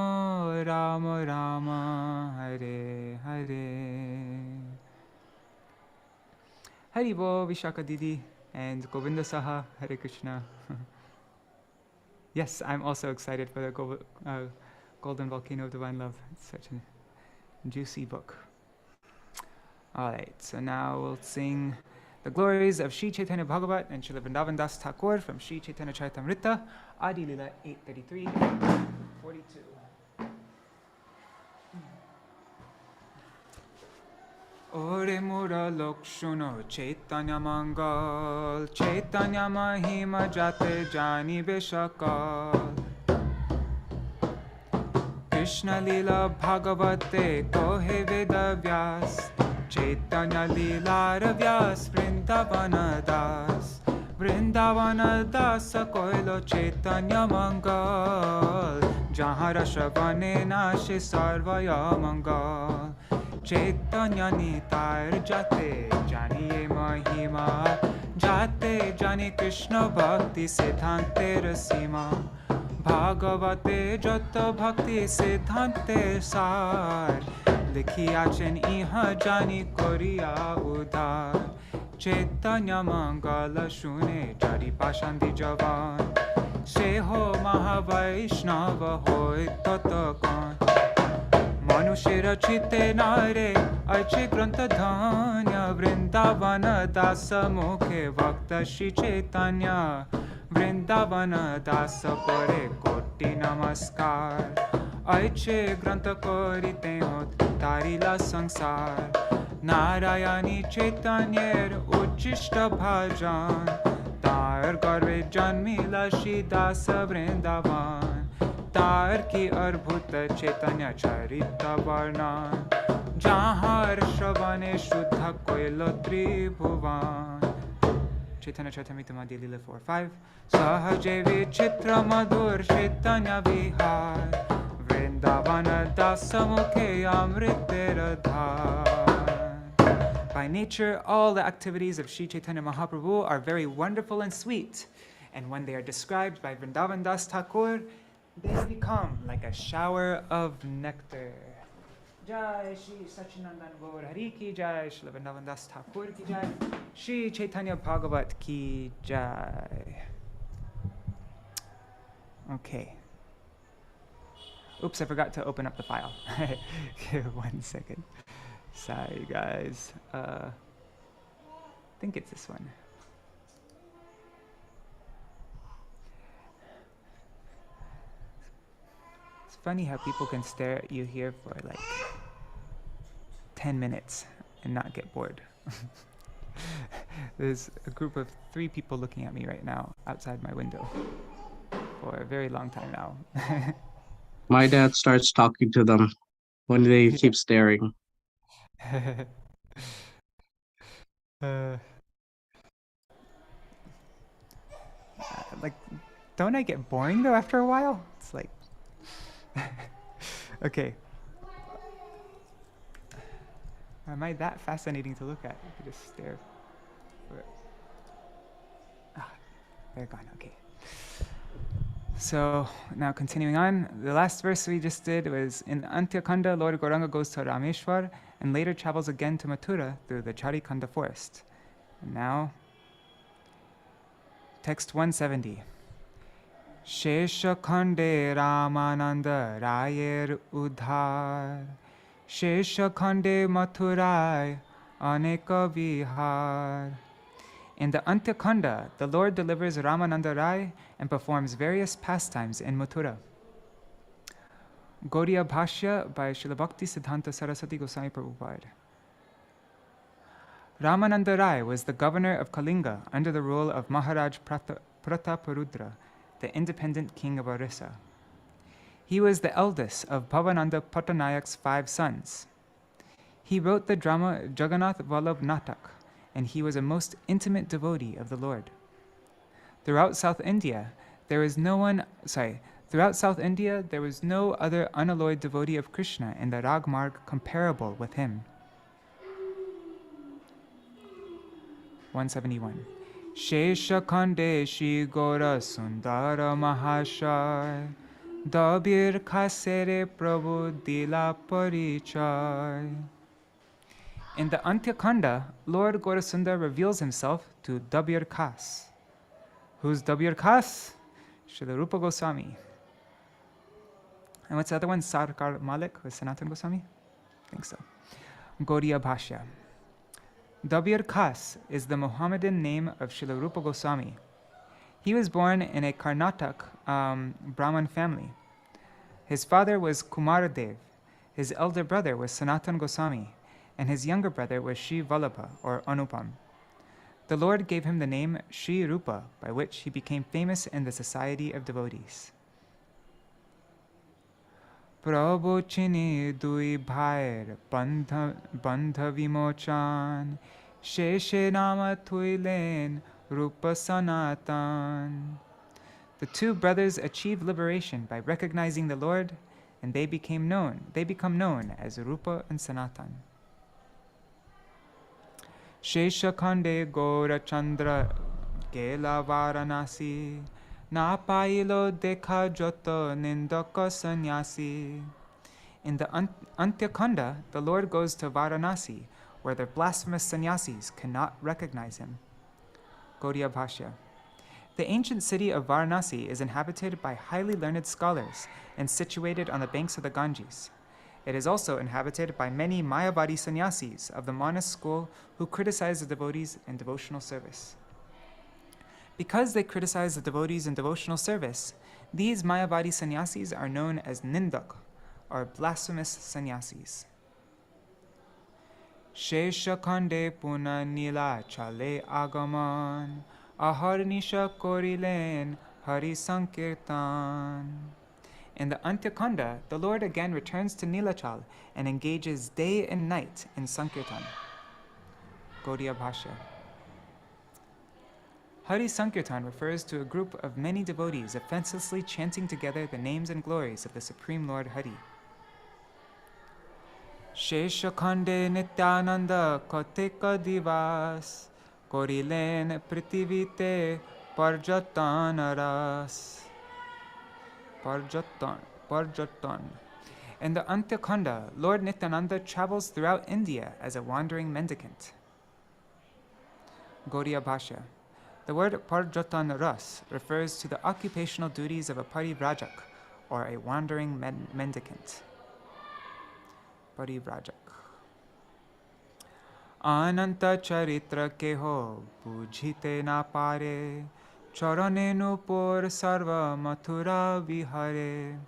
Rama Rama Hare Hare. Hari Bo Vishaka Didi and Govinda Saha. Hare Krishna. Yes, I'm also excited for the Golden Volcano of Divine Love. It's such a juicy book. Alright, so now we'll sing the glories of Sri Caitanya-bhāgavata and Śrīla Vrindavan Das Thakur from Sri Chaitanya Charitamrita, Ādi 833, 42. Ore mura lokshuno Chaitanya Mangal, Chaitanya Mahima Jate Jani Beshakal. Krishna Lila Bhagavate Kohe Veda Vyas, Chaitanya Lila Vyas Vrindavana Das Koilo Chaitanya Mangal, Jahan Rashavane Nashe Sarvaya Mangal. Chaitanya Nitayar Jate Janiye Mahima, Jate Jani Krishna Bhakti Siddhante Rasima. Bhagavate Jata Bhakti Siddhante Sar, Likhi Achen Iha Jani Koriya Udhar. Chaitanya Mangala Shune Jari Pashandi Javan, Sheho Mahavaishnava Hoy Tatakan. Manushira Chite Nare Aiche Granta Dhanya, Vrindavana Dasa Mukhe Vakta Shri Chaitanya. Vrindavana Dasa Pare Koti Namaskar, Aiche Granta Korite Hot Tarila Sansar. Narayani Chaitanyer Uchishta Bhajan, Tar Garve Janmila Shridasa Vrindavan, Tar Ki Arbhuta Chaitanya Charita Varnan, Jahar Shravane Shuddha Koilo Tribhuvan. Chaitanya Charitamrita Madhya Lila 4-5. Sahaje Vichitra Madhur Chaitanya Vihar, Vrindavana Dasamukhe Amritera Dhar. By nature, all the activities of Sri Chaitanya Mahaprabhu are very wonderful and sweet. And when they are described by Vrindavan Das Thakur, they become like a shower of nectar. Jai Shri Sachinandan Gaur Hari Ki Jai, Shri Vrindavan Das Thakur Ki Jai, Shri Caitanya-bhāgavata Ki Jai. Okay. Oops, I forgot to open up the file. Give 1 second. Sorry, guys. I think it's this one. It's funny how people can stare at you here for like 10 minutes and not get bored. There's a group of 3 people looking at me right now outside my window for a very long time now. My dad starts talking to them when they keep staring. Like, don't I get boring though after a while? It's like, okay. Am I that fascinating to look at? You could just stare. They're gone, okay. So now continuing on, the last verse we just did was in Antyakanda, Lord Gauranga goes to Rameshwar and later travels again to Mathura through the Charikanda forest. And now, text 170. Shesha Khande Ramananda Rayer Udhar, Shesha Khande Mathurai Aneka Vihar. In the Antyakanda, the Lord delivers Ramananda Rai and performs various pastimes in Mathura. Gauḍīya-bhāṣya by Srila Bhaktisiddhānta Sarasvatī Gosvāmī Prabhupāda. Ramananda Rai was the governor of Kalinga under the rule of Mahārāja Prataparudra, the independent king of Orissa. He was the eldest of Bhavananda Pattanayak's 5 sons. He wrote the drama Jagannath Vallabh Natak, and he was a most intimate devotee of the Lord. Throughout South India, there was no other unalloyed devotee of Krishna in the Rag Marg comparable with him. 171. Shesha Khande Shri Gora Sundara Mahashai, Dabir Khasere Prabhu Dila Parichai. In the Antyakanda, Lord Gaurasundar reveals himself to Dabir Khas. Who's Dabir Khas? Srila Rupa Gosvāmī. And what's the other one? Sarkar Malik with Sanatana Goswami? I think so. Gauḍīya-bhāṣya. Dabir Khas is the Mohammedan name of Srila Rupa Goswāmī. He was born in a Karnatak Brahmin family. His father was Kumaradev, his elder brother was Sanatana Goswami, and his younger brother was Sri Vallabha or Anupam. The Lord gave him the name Sri Rupa, by which he became famous in the society of devotees. Prabhu chini dui bhair bandha vimochan, sheshe nama tuilen rupa sanatan. The 2 brothers achieved liberation by recognizing the Lord, and they become known as Rupa and Sanatan. Shesha Khande Gaura Chandra Gela Varanasi, Na pailo dekha joto nindaka sannyasi. In the Antyakanda, the Lord goes to Varanasi, where the blasphemous sannyasis cannot recognize him. Gauḍīya-bhāṣya. The ancient city of Varanasi is inhabited by highly learned scholars and situated on the banks of the Ganges. It is also inhabited by many Mayavadi sannyasis of the Manas school who criticize the devotees in devotional service. Because they criticize the devotees in devotional service, these Mayavadi sannyasis are known as nindak, or blasphemous sannyasis. Sheshakhande puna nila chale agaman, aharnisha korilen hari sankirtan. In the Antyakanda, the Lord again returns to Nilachal and engages day and night in Sankirtan. Gauḍīya-bhāṣya. Hari Sankirtan refers to a group of many devotees offenselessly chanting together the names and glories of the Supreme Lord Hari. Sheshakhande Nityananda Koteka Divas Korilen Prithivite Parjatanaras. Parjatan. In the Antyakanda, Lord Nityananda travels throughout India as a wandering mendicant. Gauḍīya-bhāṣya. The word Parjatan Ras refers to the occupational duties of a parivrajak, or a wandering mendicant. Parivrajak. Ananta charitra keho bujhite na pare, charanenu pur sarva mathura vihare.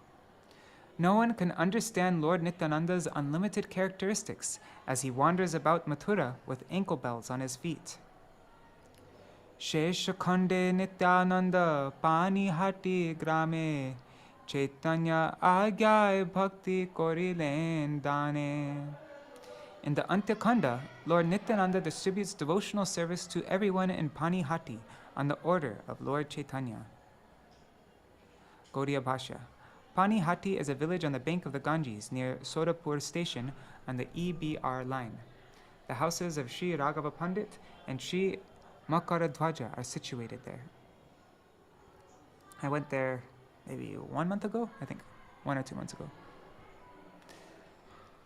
No one can understand Lord Nityananda's unlimited characteristics as he wanders about Mathura with ankle bells on his feet. Sheshakhande Nityananda Pani Hati Grame Caitanya-bhāgavata korilen dane. In the Antyakanda, Lord Nityananda distributes devotional service to everyone in Panihati on the order of Lord Chaitanya. Gauḍīya-bhāṣya. Panihati is a village on the bank of the Ganges near Sodapur station on the EBR line. The houses of Sri Raghava Pandit and Sri Makaradhwaja are situated there. I went there maybe 1 month ago, I think, 1 or 2 months ago.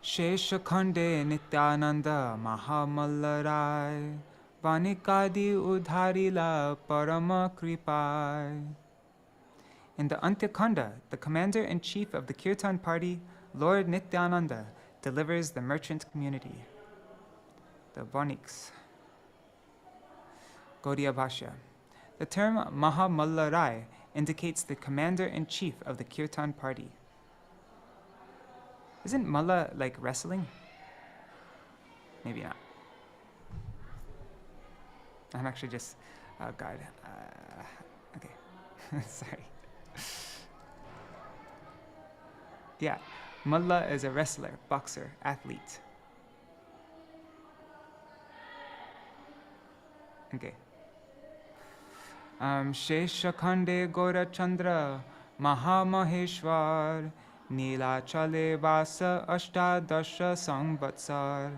Sheshakhande Nityananda Mahamallarai Vanikadi Udharila Parama Kripai. In the Antyakanda, the commander-in-chief of the Kirtan party, Lord Nityananda, delivers the merchant community, the Vaniks. Gauḍīya-bhāṣya. The term Mahamallarai indicates the commander-in-chief of the Kirtan party. Isn't Malla like wrestling? Maybe not. I'm actually just, oh God. Okay, sorry. Yeah, Malla is a wrestler, boxer, athlete. Okay. Sheshakhande Gaurachandra Mahamaheshwar Nilachale Vasa Ashtadasha Samvatsar.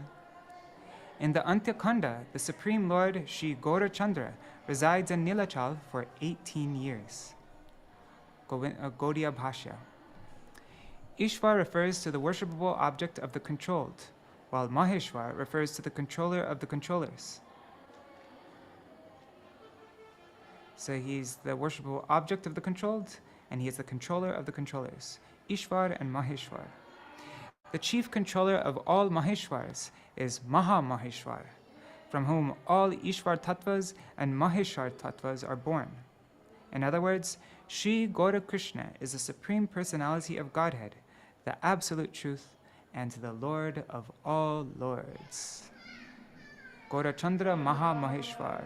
In the Antyakanda, the Supreme Lord Sri Gaurachandra resides in Nilachal for 18 years. Gauḍīya-bhāṣya. Ishwar refers to the worshipable object of the controlled, while Maheshwar refers to the controller of the controllers. So he's the worshipable object of the controlled, and he is the controller of the controllers, Ishwar and Maheshwar. The chief controller of all Maheshwars is Maha Maheshwar, from whom all Ishwar Tattvas and Maheshwar Tattvas are born. In other words, Sri Gaura Krishna is the Supreme Personality of Godhead, the Absolute Truth, and the Lord of all Lords. Gaurachandra Maha Maheshwar.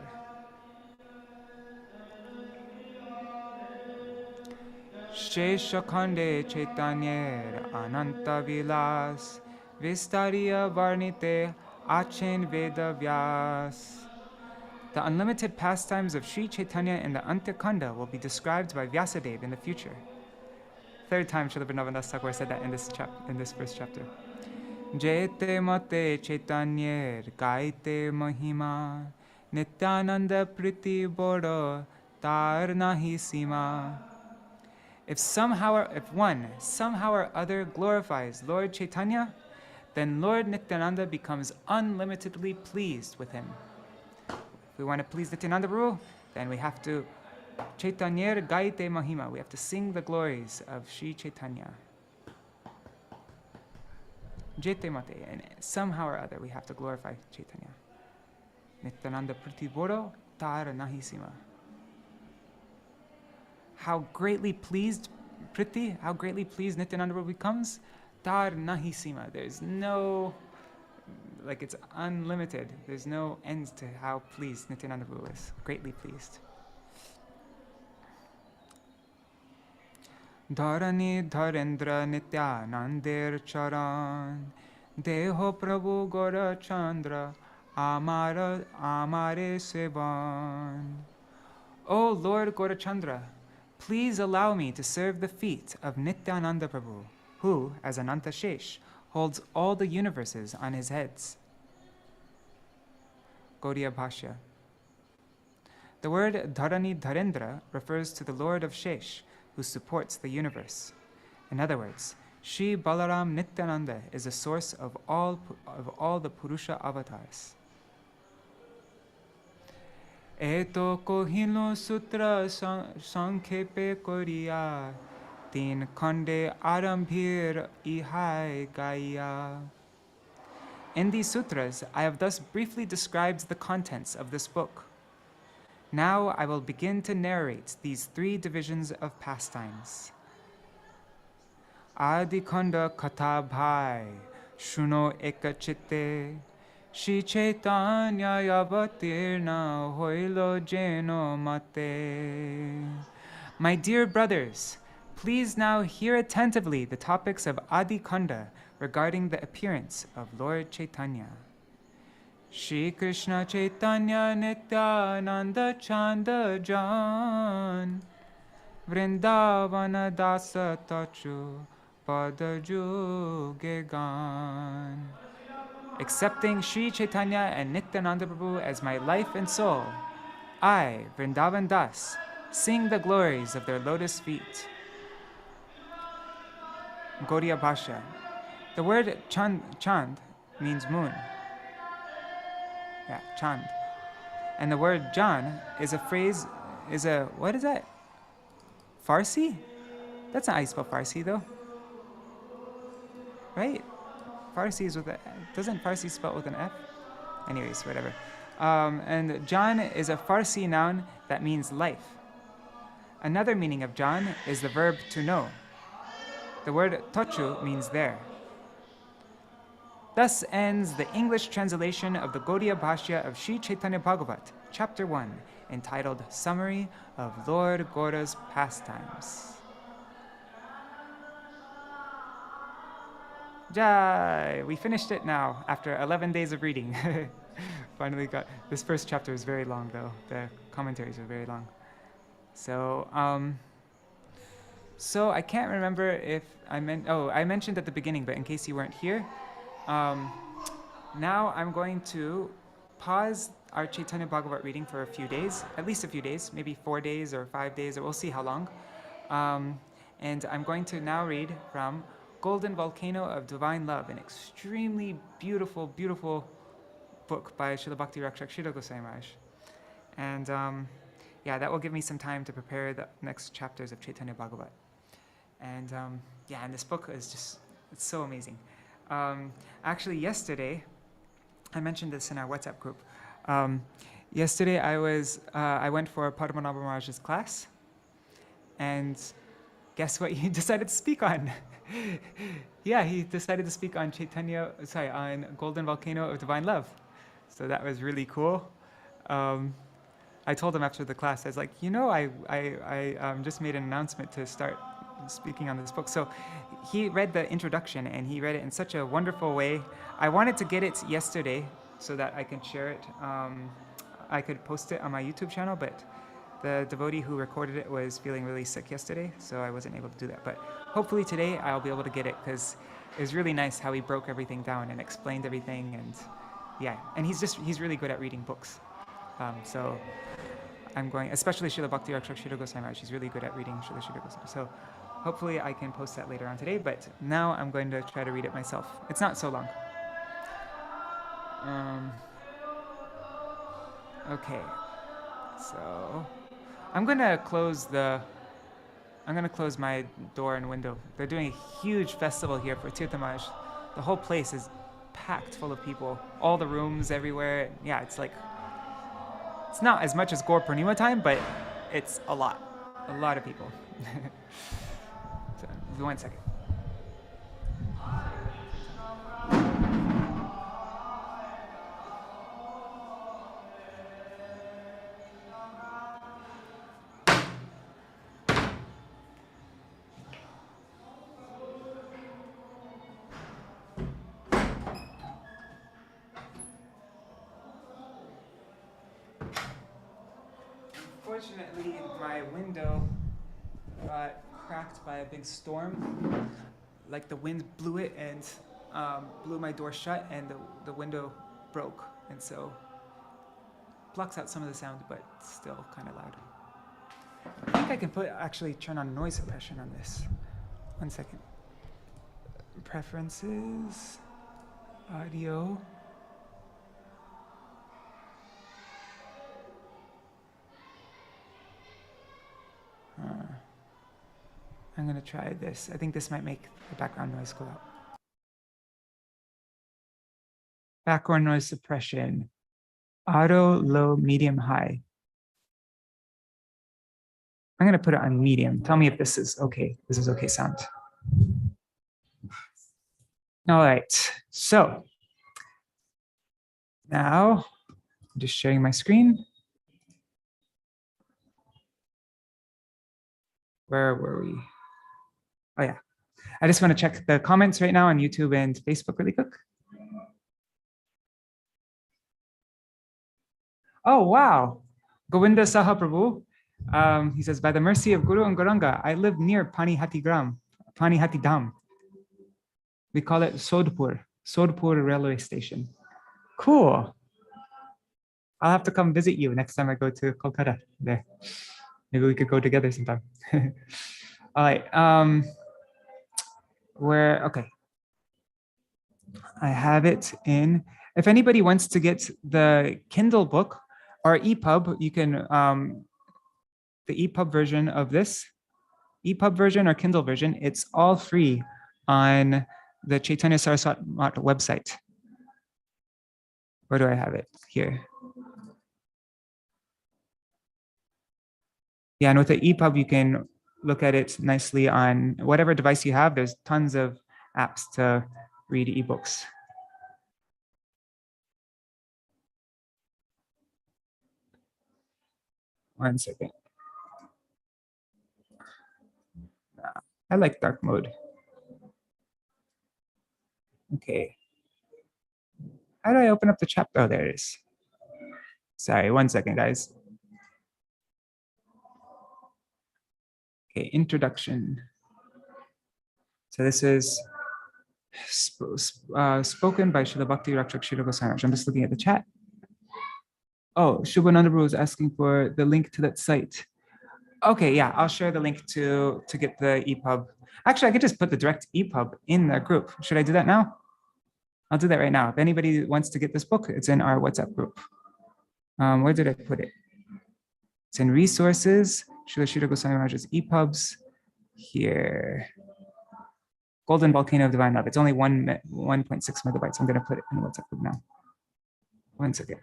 Sheshakhande Chaitanya Ananta Vilas Vistariya Varnite Achen Veda Vyas. The unlimited pastimes of Sri Chaitanya in the Antyakanda will be described by Vyasadeva in the future. Third time Srila Vrindavan Thakur said that in this first chapter. Jete mate Chaitanya gaite mahima Nityananda priti bodo tar nahi sima. If one somehow or other glorifies Lord Chaitanya, then Lord Nityananda becomes unlimitedly pleased with him. If we want to please Nityananda Prabhu, then we have to Chaitanya gaite mahima. We have to sing the glories of Sri Chaitanya. Jete mate, and somehow or other we have to glorify Chaitanya. Nityananda priti bodo tar nahi sima. How greatly pleased Nityananda Prabhu becomes, tar nahi sima. There's no like it's unlimited. There's no end to how pleased Nityananda Prabhu is. Greatly pleased. Dharani Dharendra Nityanandir Charan Deho Prabhu Gora Chandra Amare Sevan. O Lord Gaurachandra, please allow me to serve the feet of Nityananda Prabhu, who, as Ananta Shesh, holds all the universes on his heads. Gauḍīya-bhāṣya. The word Dharani Dharendra refers to the Lord of Shesh, who supports the universe. In other words, Sri Balaram Nityananda is the source of all the Purusha avatars. Eto kohilo sutra sankhepe koriya tin khande arambhir ihai gaya. In these sutras, I have thus briefly described the contents of this book. Now I will begin to narrate these three divisions of pastimes. Ādi khanda katha bhai, shuno ekachitte, Shri Caitanya-bhāgavata hoilo jeno mate. My dear brothers, please now hear attentively the topics of Ādi Khanda regarding the appearance of Lord Chaitanya. Shri Krishna Chaitanya Nityananda Chanda Jan Vrindavana Dasa Tachu Padaju Gegan. Accepting Sri Chaitanya and Nityananda Prabhu as my life and soul, I, Vrindavan Das, sing the glories of their lotus feet. Gauḍīya-bhāṣya. The word chand means moon. Yeah, chand. And the word Jan is what is that? Farsi? That's not how you spell Farsi though. Right? Farsi is doesn't Farsi spell with an F? Anyways, whatever. And Jan is a Farsi noun that means life. Another meaning of Jan is the verb to know. The word tochu means there. Thus ends the English translation of the Gauḍīya-bhāṣya of Sri Caitanya-bhāgavata, Chapter 1, entitled Summary of Lord Gaura's Pastimes. Jai! We finished it now after 11 days of reading. Finally got this first chapter is very long though. The commentaries are very long. So I can't remember if I mentioned at the beginning, but in case you weren't here, now I'm going to pause our Caitanya-bhāgavata reading for a few days, at least a few days, maybe 4 days or 5 days, or we'll see how long. And I'm going to now read from Golden Volcano of Divine Love, an extremely beautiful, beautiful book by Śrīla Bhakti Rakṣaka Gosvāmī. And that will give me some time to prepare the next chapters of Caitanya-bhāgavata. And and this book is it's so amazing. Actually, yesterday, I mentioned this in our WhatsApp group. Yesterday, I went for Padmanabha Maharaj's class, and guess what he decided to speak on? He decided to speak on on Golden Volcano of Divine Love. So that was really cool. I told him after the class, I was like, I just made an announcement to start speaking on this book. So he read the introduction and he read it in such a wonderful way. I wanted to get it yesterday so that I can share it. I could post it on my YouTube channel, but the devotee who recorded it was feeling really sick yesterday, so I wasn't able to do that. But hopefully today I'll be able to get it, because it was really nice how he broke everything down and explained everything. And he's really good at reading books. So I'm going, especially Śrīla Bhakti Rakṣaka Gosvāmī, she's really good at reading Śrīla Gosvāmī. So hopefully I can post that later on today, but now I'm going to try to read it myself. It's not so long. Okay, so I'm gonna close my door and window. They're doing a huge festival here for Tirtha Maharaj. The whole place is packed full of people. All the rooms everywhere. Yeah, it's not as much as Gaur Purnima time, but it's a lot of people. So, 1 second. Unfortunately, my window got cracked by a big storm. Like the wind blew it and blew my door shut, and the window broke, and so blocks out some of the sound, but still kind of loud. I think I can actually turn on noise suppression on this. 1 second. Preferences, audio. I'm gonna try this. I think this might make the background noise go out. Background noise suppression. Auto, low, medium, high. I'm gonna put it on medium. Tell me if this is okay. This is okay sound. All right, so now I'm just sharing my screen. Where were we? Oh yeah, I just want to check the comments right now on YouTube and Facebook really quick. Oh wow, Govinda Saha Prabhu. He says, by the mercy of Guru and Gauranga, I live near Panihati Dham. We call it Sodhpur railway station. Cool. I'll have to come visit you next time I go to Kolkata there. Maybe we could go together sometime. All right, okay. I have it in, if anybody wants to get the Kindle book or EPUB, you can, the EPUB version of this, EPUB version or Kindle version, it's all free on the Chaitanya Sarasvatī website. Where do I have it? Here. Yeah, and with the EPUB, you can look at it nicely on whatever device you have. There's tons of apps to read ebooks. One second. I like dark mode. Okay. How do I open up the chat? Oh, there it is. Sorry, 1 second, guys. Okay, introduction. So this is spoken by Śrīla Bhakti Rakṣaka Śrīla Gosvāmī. I'm just looking at the chat. Oh, Shubhananda Prabhu is asking for the link to that site. Okay, yeah, I'll share the link to get the EPUB. Actually, I could just put the direct EPUB in the group. Should I do that now? I'll do that right now. If anybody wants to get this book, it's in our WhatsApp group. Where did I put it? It's in resources, Śrīla Gosvāmī Mahārāja's EPUBs. Here. Golden Volcano of Divine Love. It's only 1.6 megabytes. I'm going to put it in the WhatsApp group now. 1 second.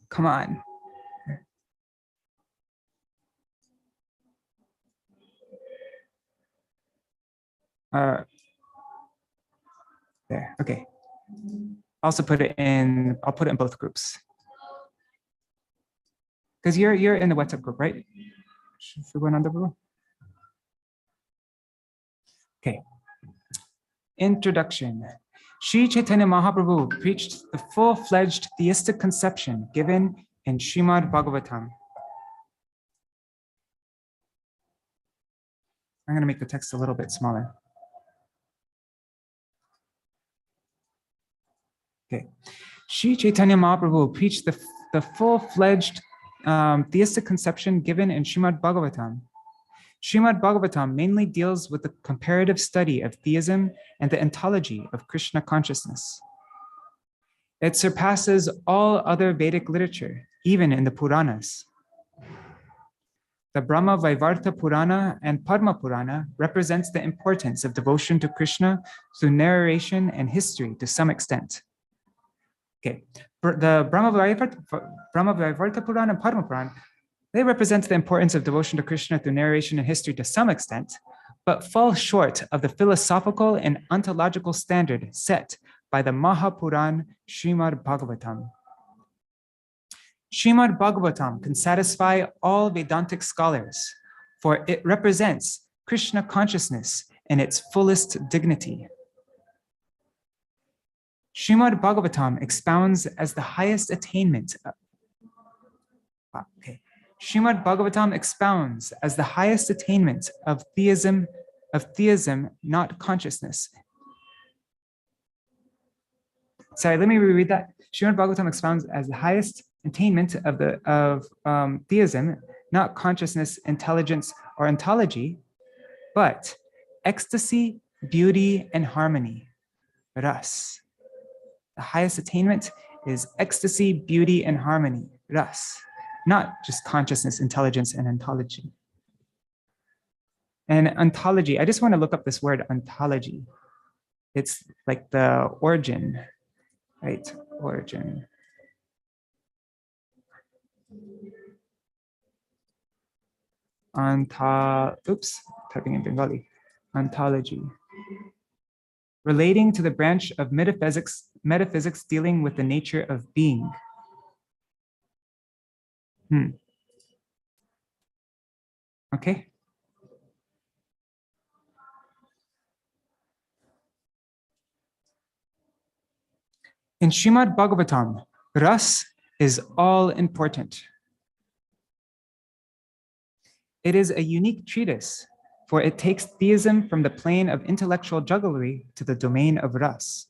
Come on. There, okay. Also put it in, I'll put it in both groups. Because you're in the WhatsApp group, right? Okay. Introduction. Sri Chaitanya Mahaprabhu preached the full-fledged theistic conception given in Śrīmad Bhagavatam. I'm going to make the text a little bit smaller. Okay. Sri Chaitanya Mahaprabhu preached the full-fledged theistic conception given in Śrīmad Bhagavatam. Śrīmad Bhagavatam mainly deals with the comparative study of theism and the ontology of Krishna consciousness. It surpasses all other Vedic literature, even in the Puranas. The Brahma Vaivarta Purana and Padma Purana represents the importance of devotion to Krishna through narration and history to some extent. Okay, the Brahma Vaivarta Purana and Padma Purana, they represent the importance of devotion to Krishna through narration and history to some extent, but fall short of the philosophical and ontological standard set by the Mahapuran Śrīmad Bhagavatam. Śrīmad Bhagavatam can satisfy all Vedantic scholars, for it represents Krishna consciousness in its fullest dignity. Śrīmad Bhagavatam expounds as the highest attainment. Śrīmad Bhagavatam expounds as the highest attainment of theism, not consciousness. Sorry, let me reread that. Śrīmad Bhagavatam expounds as the highest attainment of theism, not consciousness, intelligence, or ontology, but ecstasy, beauty, and harmony. Ras. The highest attainment is ecstasy, beauty, and harmony. Ras. Not just consciousness, intelligence, and ontology. And ontology, I just want to look up this word ontology. It's like the origin, right? Origin. Typing in Bengali. Ontology. Relating to the branch of metaphysics dealing with the nature of being. Okay. In Śrīmad Bhagavatam, ras is all important. It is a unique treatise, for it takes theism from the plane of intellectual jugglery to the domain of ras.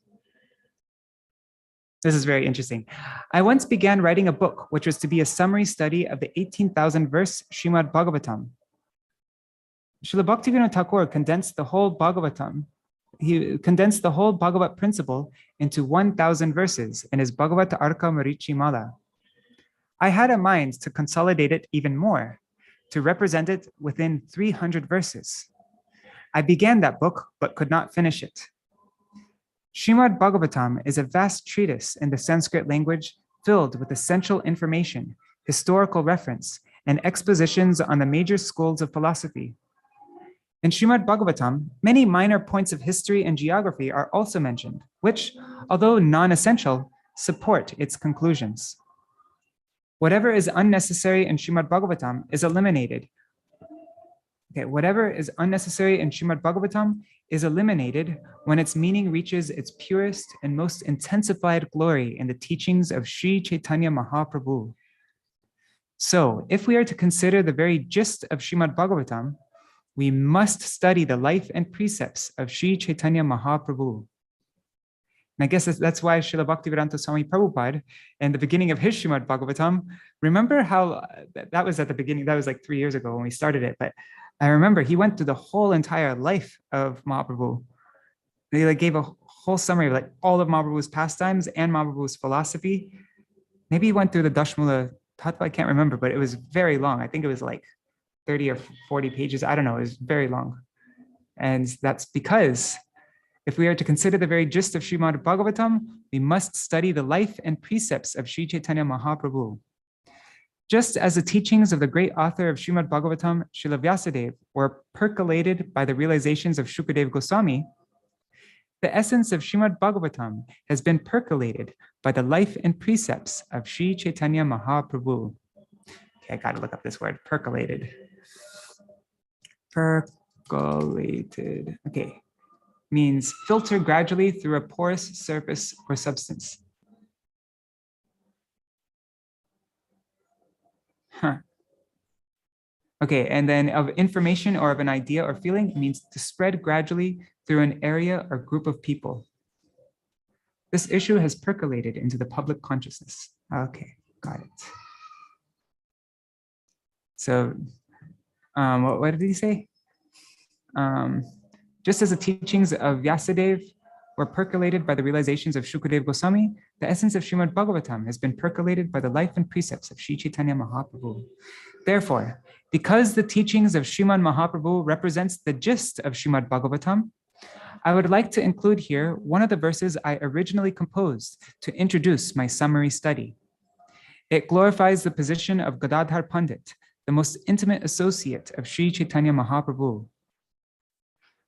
This is very interesting. I once began writing a book, which was to be a summary study of the 18,000 verse Śrīmad Bhagavatam. Srila Bhaktivinoda Thakur condensed the whole Bhagavatam. He condensed the whole Bhagavat principle into 1,000 verses in his Bhagavata Arka Marichi Mala. I had a mind to consolidate it even more, to represent it within 300 verses. I began that book, but could not finish it. Śrīmad Bhagavatam is a vast treatise in the Sanskrit language filled with essential information, historical reference, and expositions on the major schools of philosophy. In Śrīmad Bhagavatam, many minor points of history and geography are also mentioned, which, although non-essential, support its conclusions. Whatever is unnecessary in Śrīmad Bhagavatam is eliminated. Whatever is unnecessary in Śrīmad Bhagavatam is eliminated when its meaning reaches its purest and most intensified glory in the teachings of Sri Chaitanya Mahaprabhu. So, if we are to consider the very gist of Śrīmad Bhagavatam, we must study the life and precepts of Sri Chaitanya Mahaprabhu. And I guess that's why Srila Bhaktivedanta Swami Prabhupāda, in the beginning of his Śrīmad Bhagavatam, remember how that was at the beginning, that was like 3 years ago when we started it, but I remember he went through the whole entire life of Mahaprabhu. They like gave a whole summary of like all of Mahaprabhu's pastimes and Mahaprabhu's philosophy. Maybe he went through the Dashmula Tattva, I can't remember, but it was very long. I think it was like 30 or 40 pages. I don't know, it was very long. And that's because if we are to consider the very gist of Śrīmad Bhagavatam, we must study the life and precepts of Sri Chaitanya Mahaprabhu. Just as the teachings of the great author of Śrīmad Bhagavatam, Śrīla Vyasadeva, were percolated by the realizations of Shukadeva Gosvāmī, the essence of Śrīmad Bhagavatam has been percolated by the life and precepts of Sri Chaitanya Mahaprabhu. Okay, I gotta look up this word, percolated. Percolated, okay. Means filter gradually through a porous surface or substance. Okay, and then of information or of an idea or feeling means to spread gradually through an area or group of people. This issue has percolated into the public consciousness. Okay, got it. So, what did he say? Just as the teachings of Vyasadeva were percolated by the realizations of Shukadeva Gosvāmī, the essence of Śrīmad Bhagavatam has been percolated by the life and precepts of Sri Chaitanya Mahaprabhu. Therefore, because the teachings of Śrīmad Mahaprabhu represents the gist of Śrīmad Bhagavatam, I would like to include here one of the verses I originally composed to introduce my summary study. It glorifies the position of Gadadhar Pandit, the most intimate associate of Sri Chaitanya Mahaprabhu.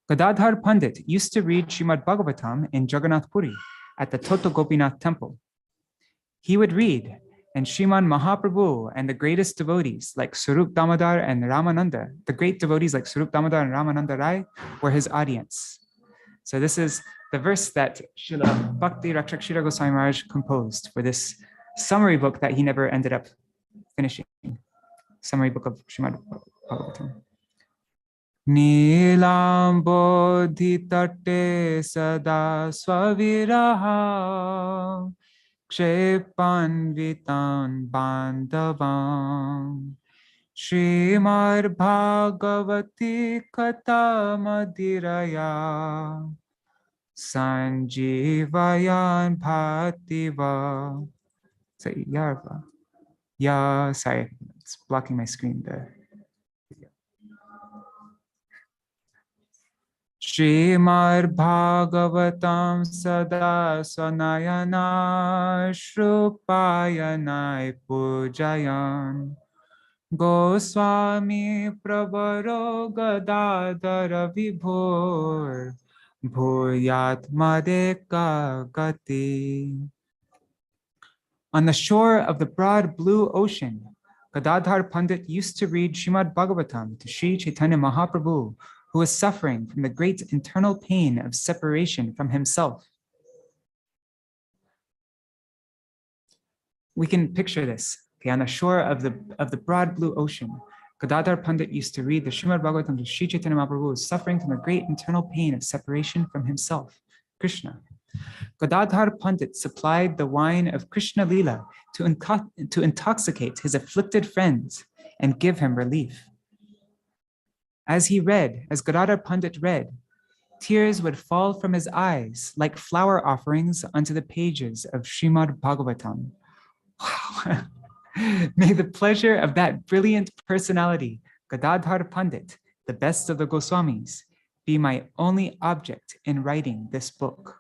Gadadhar Pandit used to read Śrīmad Bhagavatam in Jagannath Puri at the Toto Gopinath temple. He would read, and Śrīman Mahaprabhu and the greatest devotees like Swarup Damodar and Ramananda, the great devotees like Swarup Damodar and Ramananda Rai were his audience. So this is the verse that Srila Bhakti Rakṣaka Goswami Maharaj composed for this summary book that he never ended up finishing. summary book of Śrīmad Bhagavatam. Nīlam bodhi tate sada svaviraha kshepan vitan bandavam Śrīmad Bhagavati katha madiraya Sanjivayan bhaktiva. Say yarva. Yeah, sorry, it's blocking my screen there. Śrīmad Bhagavatam sada svanayana shrupayanai pujayan Gosvāmī prabharo gadādhara vibhor bhuyat madeka gati. On the shore of the broad blue ocean, Gadadhar Pandit used to read Śrīmad Bhagavatam to Sri Caitanya Mahaprabhu, who was suffering from the great internal pain of separation from himself. We can picture this. Okay, on the shore of the broad blue ocean, Gadadhar Pandit used to read the Śrīmad Bhagavatam to Sri Caitanya Mahaprabhu, who was suffering from the great internal pain of separation from himself, Krishna. Gadadhar Pandit supplied the wine of Krishna Lila to intoxicate his afflicted friends and give him relief. As Gadadhar Pandit read, tears would fall from his eyes like flower offerings onto the pages of Śrīmad Bhagavatam. Wow. May the pleasure of that brilliant personality, Gadadhar Pandit, the best of the Gosvāmīs, be my only object in writing this book.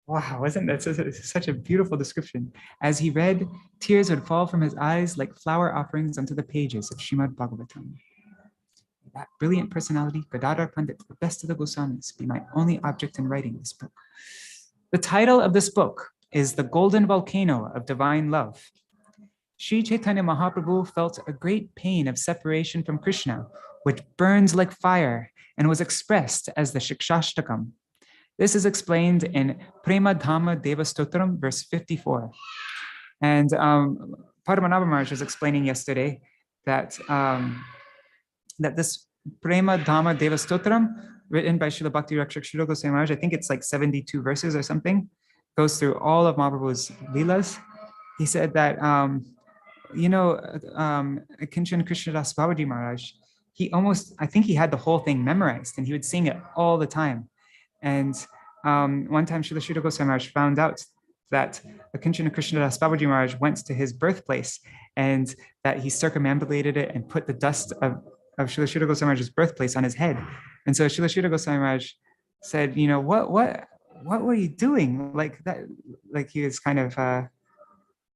Wow, wasn't that such a beautiful description? As he read, tears would fall from his eyes like flower offerings onto the pages of Śrīmad Bhagavatam. That brilliant personality, Gadadhar Pandit, the best of the Gosvāmīs, be my only object in writing this book. The title of this book is The Golden Volcano of Divine Love. Sri Caitanya Mahaprabhu felt a great pain of separation from Krishna, which burns like fire and was expressed as the Shikshashtakam. This is explained in Prema Dhamma Deva Stotram, verse 54. And Padmanabha Maharaj was explaining yesterday that, that this Prema Dhamma Deva Stotram, written by Srila Bhakti Rakṣaka Srila Gosvāmī Maharaj, I think it's like 72 verses or something, goes through all of Mahaprabhu's Leelas. He said that, Kinchan Krishnadas Babaji Maharaj, I think he had the whole thing memorized and he would sing it all the time. And one time Srila Śrīla Gosvāmī Maharaj found out that Kinchan Krishnadas Babaji Maharaj went to his birthplace and that he circumambulated it and put the dust of Srila Śrīla Gosvāmī Maharaj's birthplace on his head. And so Srila Śrīla Gosvāmī Maharaj said, what were you doing? Like that, like he was kind of, I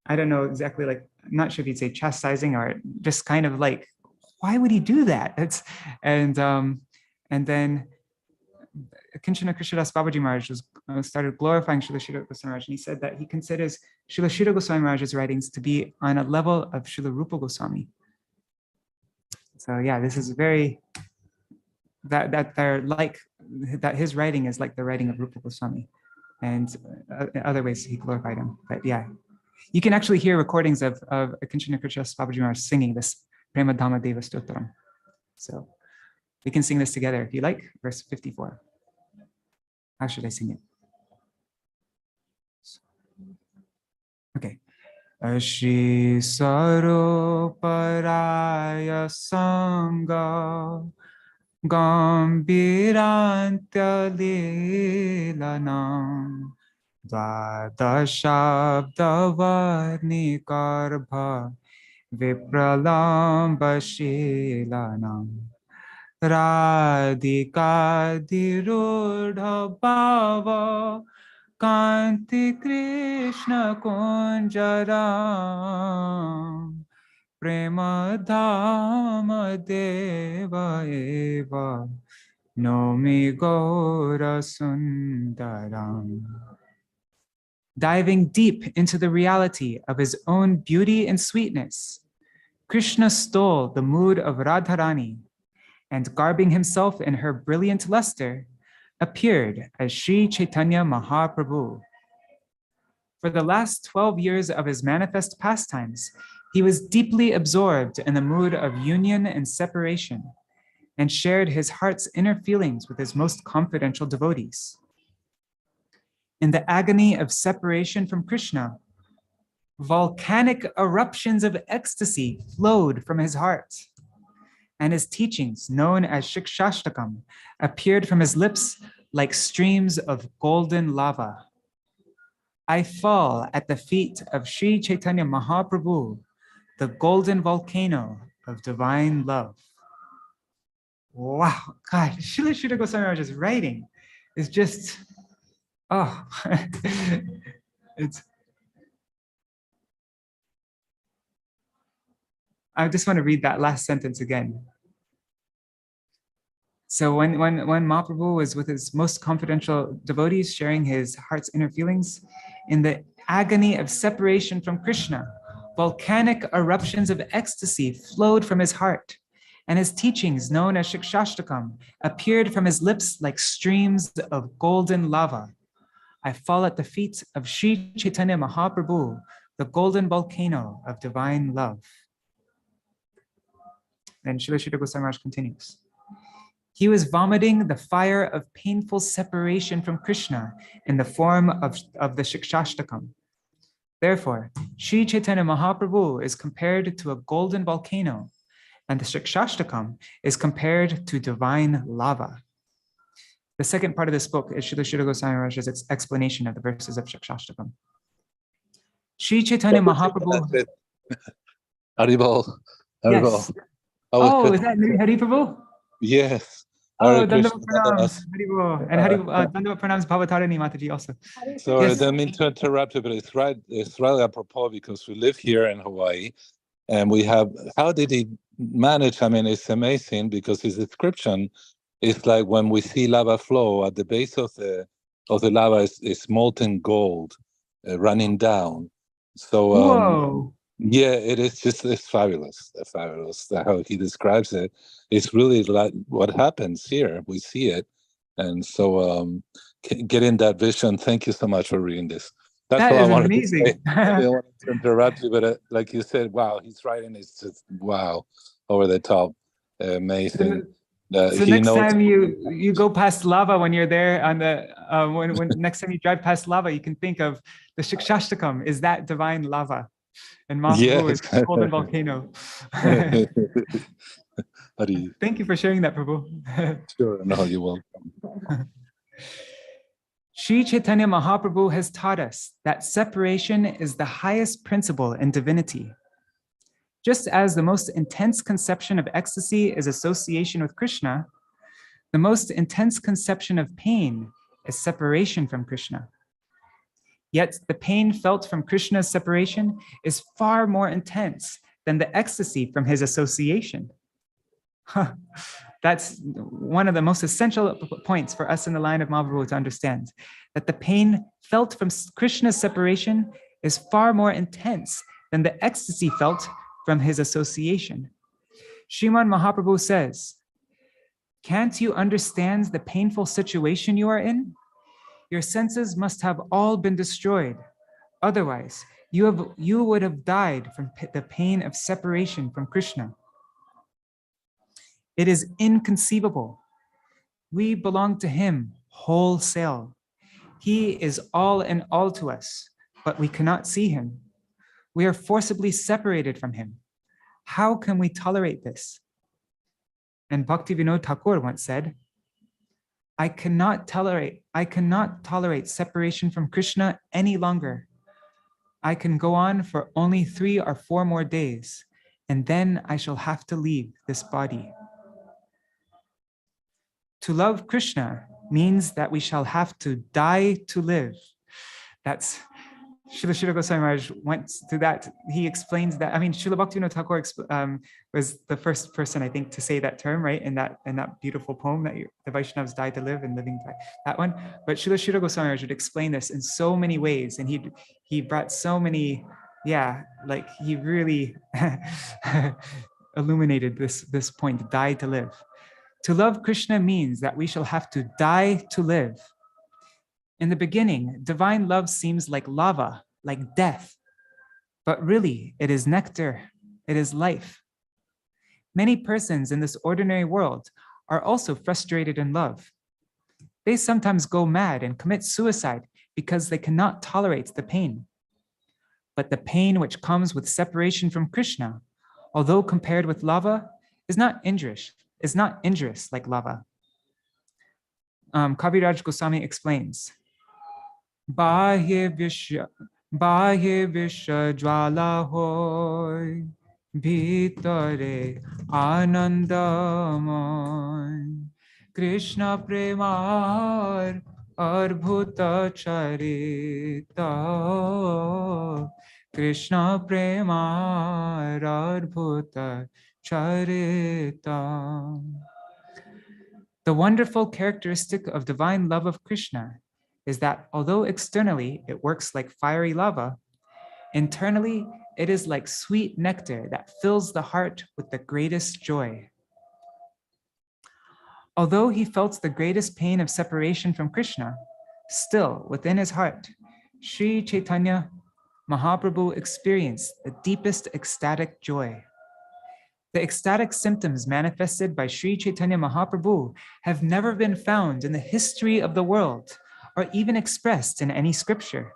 don't know exactly, like, I'm not sure if you'd say chastising or just kind of like, why would he do that? And then Kinchana Krishnadas Babaji Maharaj started glorifying Srila Śrīla Gosvāmī Maharaj, and he said that he considers Srila Śrīla Gosvāmī Maharaj's writings to be on a level of Srila Rupa Goswami. So yeah, this is very, that they're like, that his writing is like the writing of Rupa Goswami, and in other ways he glorified him. But yeah, you can actually hear recordings of Kinchana Krishnadas Babaji Maharaj singing this Prema Dhamma Deva Stotram. So we can sing this together if you like, verse 54. How should I sing it? Okay. Ashri Saroparaya Sangha Gambirantya Leelanam Dvadashabda Varnikarbha Vipralamba Shilanam Radhika Dirudha Bhava Kanti Krishna Kunjaram Prema Dhamma Deva Eva Nomi Gaura Sundaram. Diving deep into the reality of his own beauty and sweetness, Krishna stole the mood of Radharani and, garbing himself in her brilliant luster, appeared as Sri Caitanya Mahaprabhu. For the last 12 years of his manifest pastimes, he was deeply absorbed in the mood of union and separation, and shared his heart's inner feelings with his most confidential devotees. In the agony of separation from Krishna, volcanic eruptions of ecstasy flowed from his heart, and his teachings, known as Shikshashtakam, appeared from his lips like streams of golden lava. I fall at the feet of Sri Chaitanya Mahaprabhu, the golden volcano of divine love. Wow, God, Śrīla Gosvāmī Mahārāja's writing is just, oh, I just want to read that last sentence again. So when Mahaprabhu was with his most confidential devotees, sharing his heart's inner feelings, in the agony of separation from Krishna, volcanic eruptions of ecstasy flowed from his heart, and his teachings, known as Shikshashtakam, appeared from his lips like streams of golden lava. I fall at the feet of Sri Chaitanya Mahaprabhu, the golden volcano of divine love. Then Śrīla Gosvāmī Mahārāja continues. He was vomiting the fire of painful separation from Krishna in the form of the Shikshashtakam. Therefore, Sri Chaitanya Mahaprabhu is compared to a golden volcano, and the Shikshashtakam is compared to divine lava. The second part of this book is Śrīla Gosvāmī Mahārāja's explanation of the verses of Shikshashtakam. Sri Chaitanya Mahaprabhu. Haribol. Yes. Oh, is that Hari Prabhu? Yes. Oh, Dandavat Pranams, Haribol. And Dandavat Pranams Bhavatarani Mataji also. Sorry, Yes. I don't mean to interrupt you, but it's right apropos, because we live here in Hawaii, and we have, how did he manage? I mean, it's amazing, because his description is like when we see lava flow, at the base of the lava is molten gold running down. So Whoa. yeah, it's fabulous. Fabulous how he describes it. It's really like what happens here. We see it. And so getting that vision, thank you so much for reading this. That's That all I is wanted amazing. to say. I didn't want to interrupt you, but like you said, wow, his writing is just, wow, over the top. Amazing. So next time you go past lava, when you're there on the when next time you drive past lava, you can think of the Shikshashtakam is that divine lava, and Mahaprabhu is the golden volcano. Thank you for sharing that, Prabhu. Sure, no, you're welcome. Sri Chaitanya Mahaprabhu has taught us that separation is the highest principle in divinity. Just as the most intense conception of ecstasy is association with Krishna, the most intense conception of pain is separation from Krishna. Yet the pain felt from Krishna's separation is far more intense than the ecstasy from his association. That's one of the most essential points for us in the line of Mahaprabhu to understand, that the pain felt from Krishna's separation is far more intense than the ecstasy felt from his association. Śrīmad Mahaprabhu says, "Can't you understand the painful situation you are in? Your senses must have all been destroyed. Otherwise, you would have died from the pain of separation from Krishna. It is inconceivable. We belong to him wholesale. He is all in all to us, but we cannot see him. We are forcibly separated from him. How can we tolerate this?" And Bhaktivinoda Thakur once said, I cannot tolerate separation from Krishna any longer. I can go on for only 3 or 4 more days, and then I shall have to leave this body. To love Krishna means that we shall have to die to live. That's Śrīla Gosvāmī Mahārāja went through that. He explains that. I mean, Śrīla Bhaktivinoda Thakur was the first person, I think, to say that term, right? In that beautiful poem that the Vaishnavas die to live and living die. That one. But Śrīla Gosvāmī Mahārāja would explain this in so many ways, and he brought so many, like he really illuminated this point: die to live. To love Krishna means that we shall have to die to live. In the beginning, divine love seems like lava like death, but really it is nectar, it is life. Many persons in this ordinary world are also frustrated in love. They sometimes go mad and commit suicide because they cannot tolerate the pain. But the pain which comes with separation from Krishna, although compared with lava, is not injurious like lava. Kaviraj Gosvāmī explains, Bahye Vishya Jwala hoy, Bhitare Anandamoy, Krishna Premar Arbhuta Charita, Krishna Premar Arbhuta Charita. The wonderful characteristic of divine love of Krishna is that although externally it works like fiery lava, internally it is like sweet nectar that fills the heart with the greatest joy. Although he felt the greatest pain of separation from Krishna, still within his heart, Sri Chaitanya Mahaprabhu experienced the deepest ecstatic joy. The ecstatic symptoms manifested by Sri Chaitanya Mahaprabhu have never been found in the history of the world or even expressed in any scripture.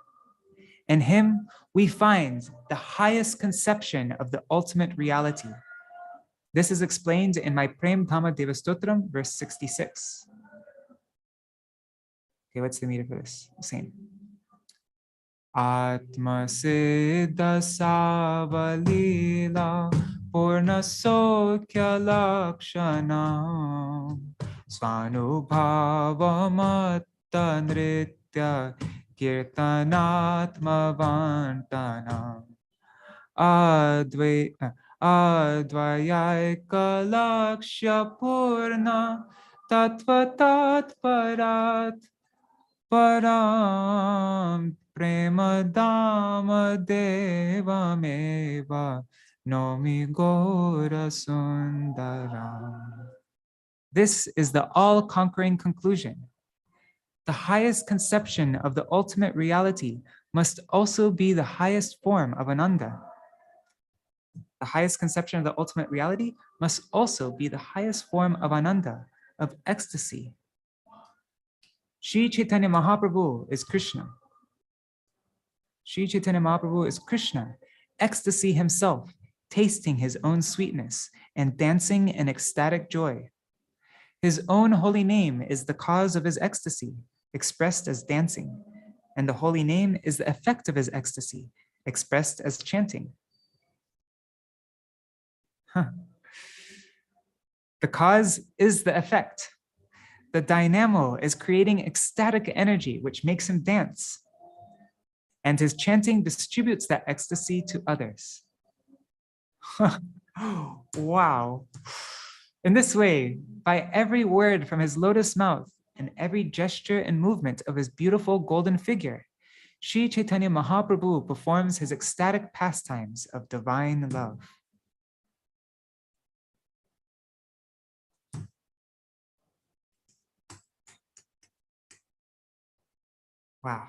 In him, we find the highest conception of the ultimate reality. This is explained in my Prem Dhama Devastotram, verse 66. Okay, what's the meter for this? Same. Atma Siddha Savalila Purna Sokhya Lakshana Svanubhava Matta Nritya Kirtanatma Vantana Advayaika Lakshya Purna Tattva Tatparat Param Prema Dama Deva Meva Nomi Gora Sundaram. This is the all-conquering conclusion. The highest conception of the ultimate reality must also be the highest form of Ananda. The highest conception of the ultimate reality must also be the highest form of Ananda, of ecstasy. Sri Chaitanya Mahaprabhu is Krishna. Sri Chaitanya Mahaprabhu is Krishna, ecstasy himself, tasting his own sweetness and dancing in ecstatic joy. His own holy name is the cause of his ecstasy, expressed as dancing, and the holy name is the effect of his ecstasy, expressed as chanting. The cause is the effect. The dynamo is creating ecstatic energy, which makes him dance. And his chanting distributes that ecstasy to others. Wow. In this way, by every word from his lotus mouth and every gesture and movement of his beautiful golden figure, Sri Chaitanya Mahaprabhu performs his ecstatic pastimes of divine love. Wow.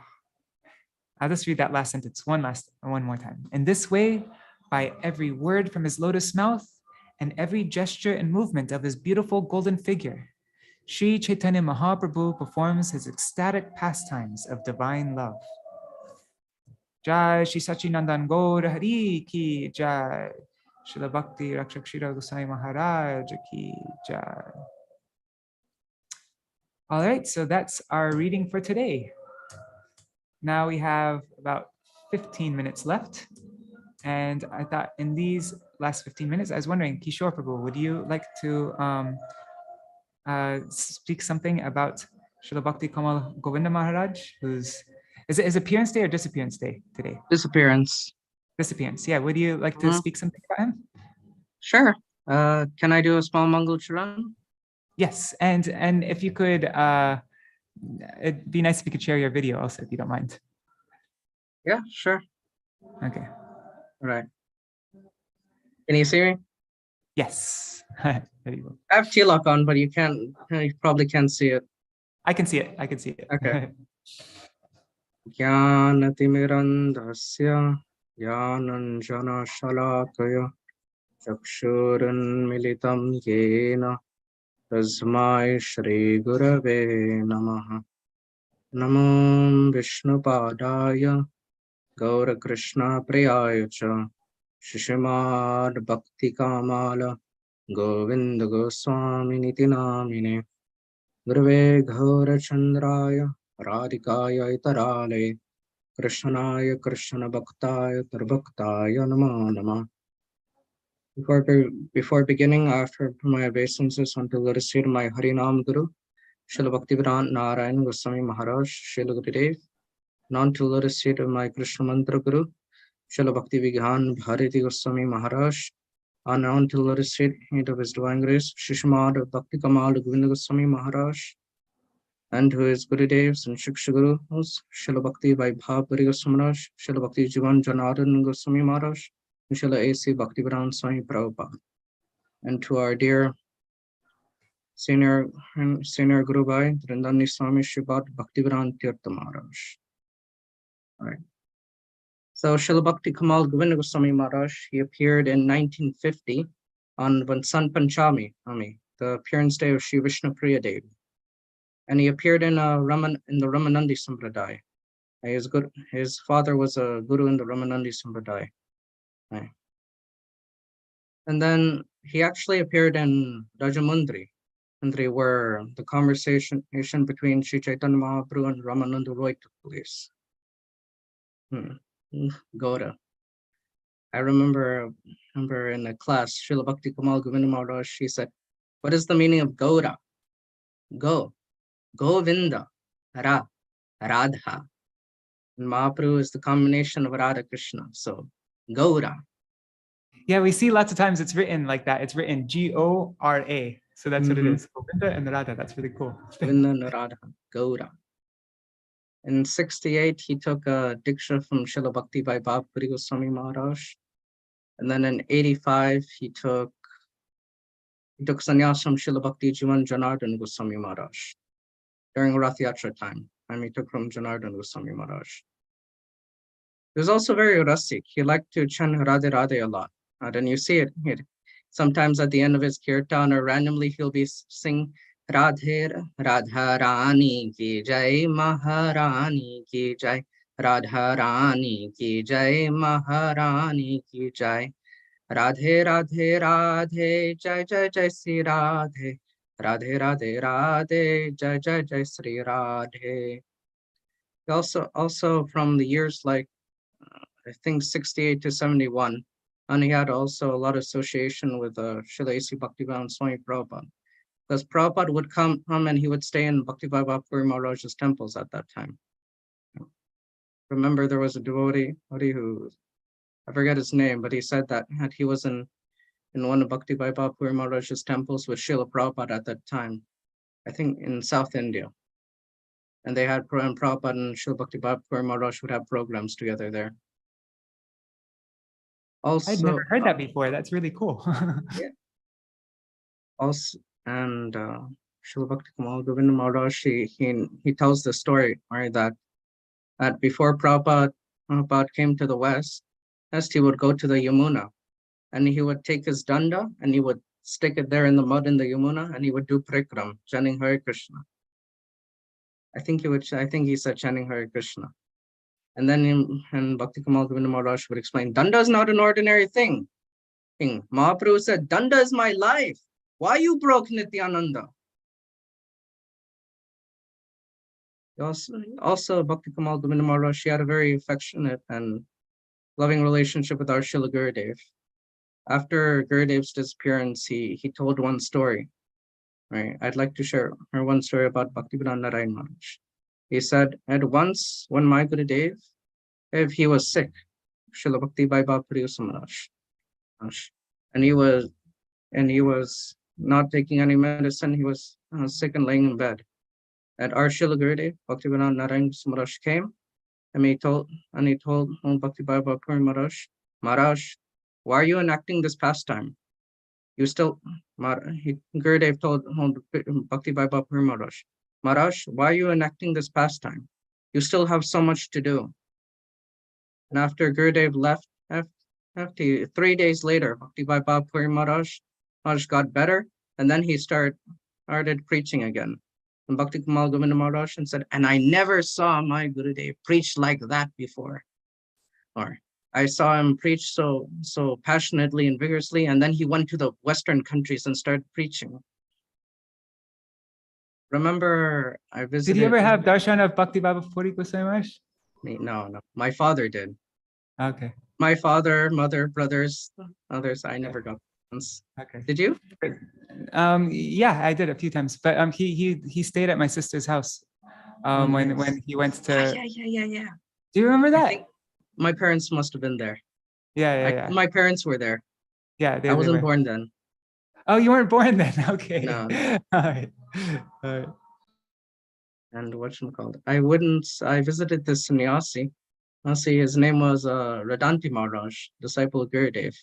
I'll just read that last sentence one more time. In this way, by every word from his lotus mouth and every gesture and movement of his beautiful golden figure, Sri Chaitanya Mahaprabhu performs his ecstatic pastimes of divine love. Jai Shri Sachinandan Gaura Hari Ki Jai. Śrīla Bhakti Rakṣaka Gosvāmī Mahārāja Ki Jai. All right, so that's our reading for today. Now we have about 15 minutes left. And I thought in these last 15 minutes, I was wondering, Kishore Prabhu, would you like to speak something about Śrīla Bhakti Kamal Govinda Mahārāja, who's, is it his appearance day or disappearance day today? Disappearance. Disappearance, yeah. Would you like to speak something about him? Sure. Can I do a small Mangal Charan? Yes, and if you could, it'd be nice if you could share your video also, if you don't mind. Yeah, sure. Okay. All right. Can you see me? Yes. There you go. I have tilak on, but you probably can't see it. I can see it. I can see it. Okay. Jnanatimirandhasya Jnananjana Shalakaya Chakshurunmilitam Yena Tasmai Shri Gurave Namaha. Namo Vishnupadaya Gaura Krishna Priyaya Cha Śrīmad Bhakti Kamala Govinda Gosvāmī Niti Namine Gurave Gaura Chandraya Radhikaya Itarale Krishnaya Krishna Bhaktaya Tarbhaktaya Namo Namah. Before beginning, I offer my obeisances unto the receipt of my Harinam Guru, Śrīla Bhaktivedanta Narayan Gosvāmī Mahārāja, Śrīla Gurudev, non to the receipt of my Krishna Mantra Guru, Śrīla Bhakti-Bhāgavata Gosvāmī Mahārāja, and non to the receipt of His Divine Grace, Śrīmad Bhakti Kamal Govinda Gosvāmī Mahārāja, and to his Gurudevs and Shiksha Gurus, Śrīla Bhakti-Bhāgavata Gosvāmī Mahārāja, Śrīla Bhakti-Janardana Gosvāmī Mahārāja, and Śrīla A.C. Bhaktivedanta Swami Prabhupāda. And to our dear senior Guru Bhai, Vrindani Swami Śrīmad Bhaktivedanta Tirtha Mahārāja. All right. So Śrīla Bhakti Kamal Govinda Gosvāmī Mahārāja, he appeared in 1950 on Vansant Panchami, the appearance day of Shri Vishnu Priya Devi. And he appeared in the Ramanandi Sampradaya. His father was a guru in the Ramanandi Sampradaya. Right. And then he actually appeared in Rajamundri, where the conversation between Sri Chaitanya Mahaprabhu and Ramananda Roy took place. Gauda. I remember in a class, Śrīla Bhakti Kamal Govinda Mahārāja, she said, what is the meaning of Gauda? Govinda, Radha. And Mahaprabhu is the combination of Radha Krishna. So Gauda. Yeah, we see lots of times it's written like that. It's written G-O-R-A. So that's what it is. Govinda and Radha. That's really cool. Govinda and Radha, Gauda. In 68, he took a diksha from Śrīla Bhakti by Bhakti Gosvāmī Mahārāja. And then in 85, he took sannyas from Śrīla Bhakti Janardana Gosvāmī Mahārāja during Rath Yatra time. He took from Janardana Gosvāmī Mahārāja. He was also very rustic. He liked to chant Radhe Radhe a lot. And you see it sometimes at the end of his kirtan, or randomly he'll be singing Radhe Radha Rani ki jai, Mahārani ki jai, Radha Rani ki jai, Mahārani ki jai, Radhe Radhe Radhe, Jai Jai Jai Sri Radhe, Radhe Radhe Radhe, Jai Jai Jai Sri Radhe. Also from the years like I think 68 to 71, and he had also a lot of association with Śrīla A.C. Bhaktivedanta Swami Prabhupāda. Because Prabhupada would come and he would stay in Bhakti-Bhāgavata Mahārāja's temples at that time. Remember, there was a devotee who, I forget his name, but he said that he was in one of Bhakti-Bhāgavata Mahārāja's temples with Śrīla Prabhupada at that time, I think in South India. And they had Prabhupada and Śrīla Bhakti-Bhāgavata Mahārāja would have programs together there. Also, I'd never heard that before. That's really cool. Yeah. Also, and Śrīla Bhakti Kamal Govinda Mahārāja, he tells the story, right, that before Prabhupada came to the West, he would go to the Yamuna, and he would take his danda and he would stick it there in the mud in the Yamuna, and he would do prikram, chanting Hare Krishna. I think he said chanting Hare Krishna. And then Bhakti Kamal Govinda Mahārāja would explain, danda is not an ordinary thing. Mahaprabhu said, danda is my life. Why you broke Nityananda? Also Bhakti Kamal Govinda Mahārāja, she had a very affectionate and loving relationship with our Śrīla Gurudev. After Gurudev's disappearance, he told one story. Right, I'd like to share one story about Bhaktivedanta Narayan Maharaj. He said, at once when my Gurudev, if he was sick, Śrīla Bhakti by Bhakti Maharaj, and he was not taking any medicine, he was sick and laying in bed. And our Śrīla Gurudev, Bhaktivedanta Narayan Maharaj came, and he told Bhakti by Bhakti Maharaj, why are you enacting this pastime? Gurudev told Bhakti by Bhakti Maharaj, why are you enacting this pastime? You still have so much to do. And after Gurudev left, after 3 days later, Bhakti Baba Puri Maharaj got better, and then he started preaching again. And Bhakti Kamal Govinda Maharaj said, and I never saw my Gurudev preach like that before. Or I saw him preach so passionately and vigorously, and then he went to the Western countries and started preaching. Remember, I visited. Did you ever have darshan of Bhakti Baba Puri Goswami Maharaj? No. My father did. Okay. My father, mother, brothers, others, I never got once. Okay. Did you? Yeah, I did a few times, but he stayed at my sister's house when he went to. Yeah. Do you remember that? I think my parents must have been there. Yeah. My parents were there. Yeah, I wasn't born then. Oh, you weren't born then? Okay. No. All right. And whatchamacallit? I visited this sannyasi. His name was Radanti Maharaj, disciple of Gurudev.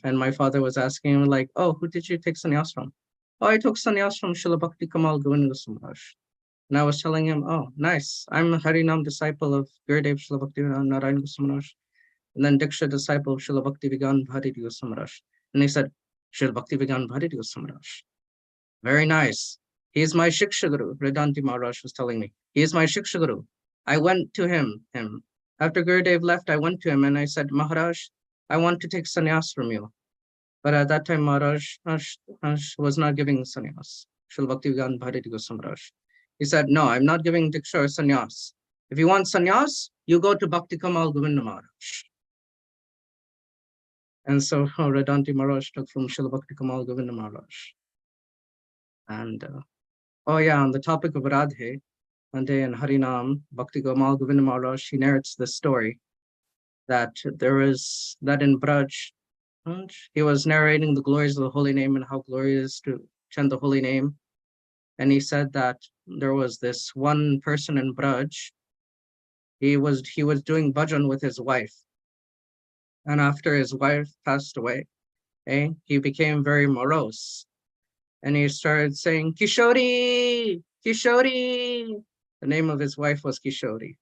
And my father was asking him, like, oh, who did you take sannyas from? Oh, I took sannyas from Srila Bhakti Kamal Govinda Goswami Maharaj. And I was telling him, oh, nice. I'm a Harinam disciple of Gurudev Srila Bhakti Narayana Goswami Maharaj. And then Diksha disciple of Srila Bhakti Vigyan Bharati Goswami Maharaj. And he said, Srila Bhakti Vigyan Bharati Goswami Maharaj. Very nice. He is my Shiksha Guru, Radanti Maharaj was telling me. He is my Shiksha Guru. I went to him. After Gurudev left, I went to him and I said, Maharaj, I want to take sannyas from you. But at that time, Maharaj was not giving sannyas. Srila Bhakti Vigyan Bharati Goswami Maharaj. He said, no, I'm not giving Diksha or sannyas. If you want sannyas, you go to Bhakti Kamal Govinda Maharaj. And so Radanti Maharaj took from Srila Bhakti Kamal Govinda Maharaj. And on the topic of Radhe, one day in Harinam, Bhakti Kamal Govinda Maharaj, he narrates this story that in Braj, he was narrating the glories of the holy name and how glorious to chant the holy name. And he said that there was this one person in Braj, he was doing bhajan with his wife. And after his wife passed away, he became very morose. And he started saying, Kishori, Kishori. The name of his wife was Kishori.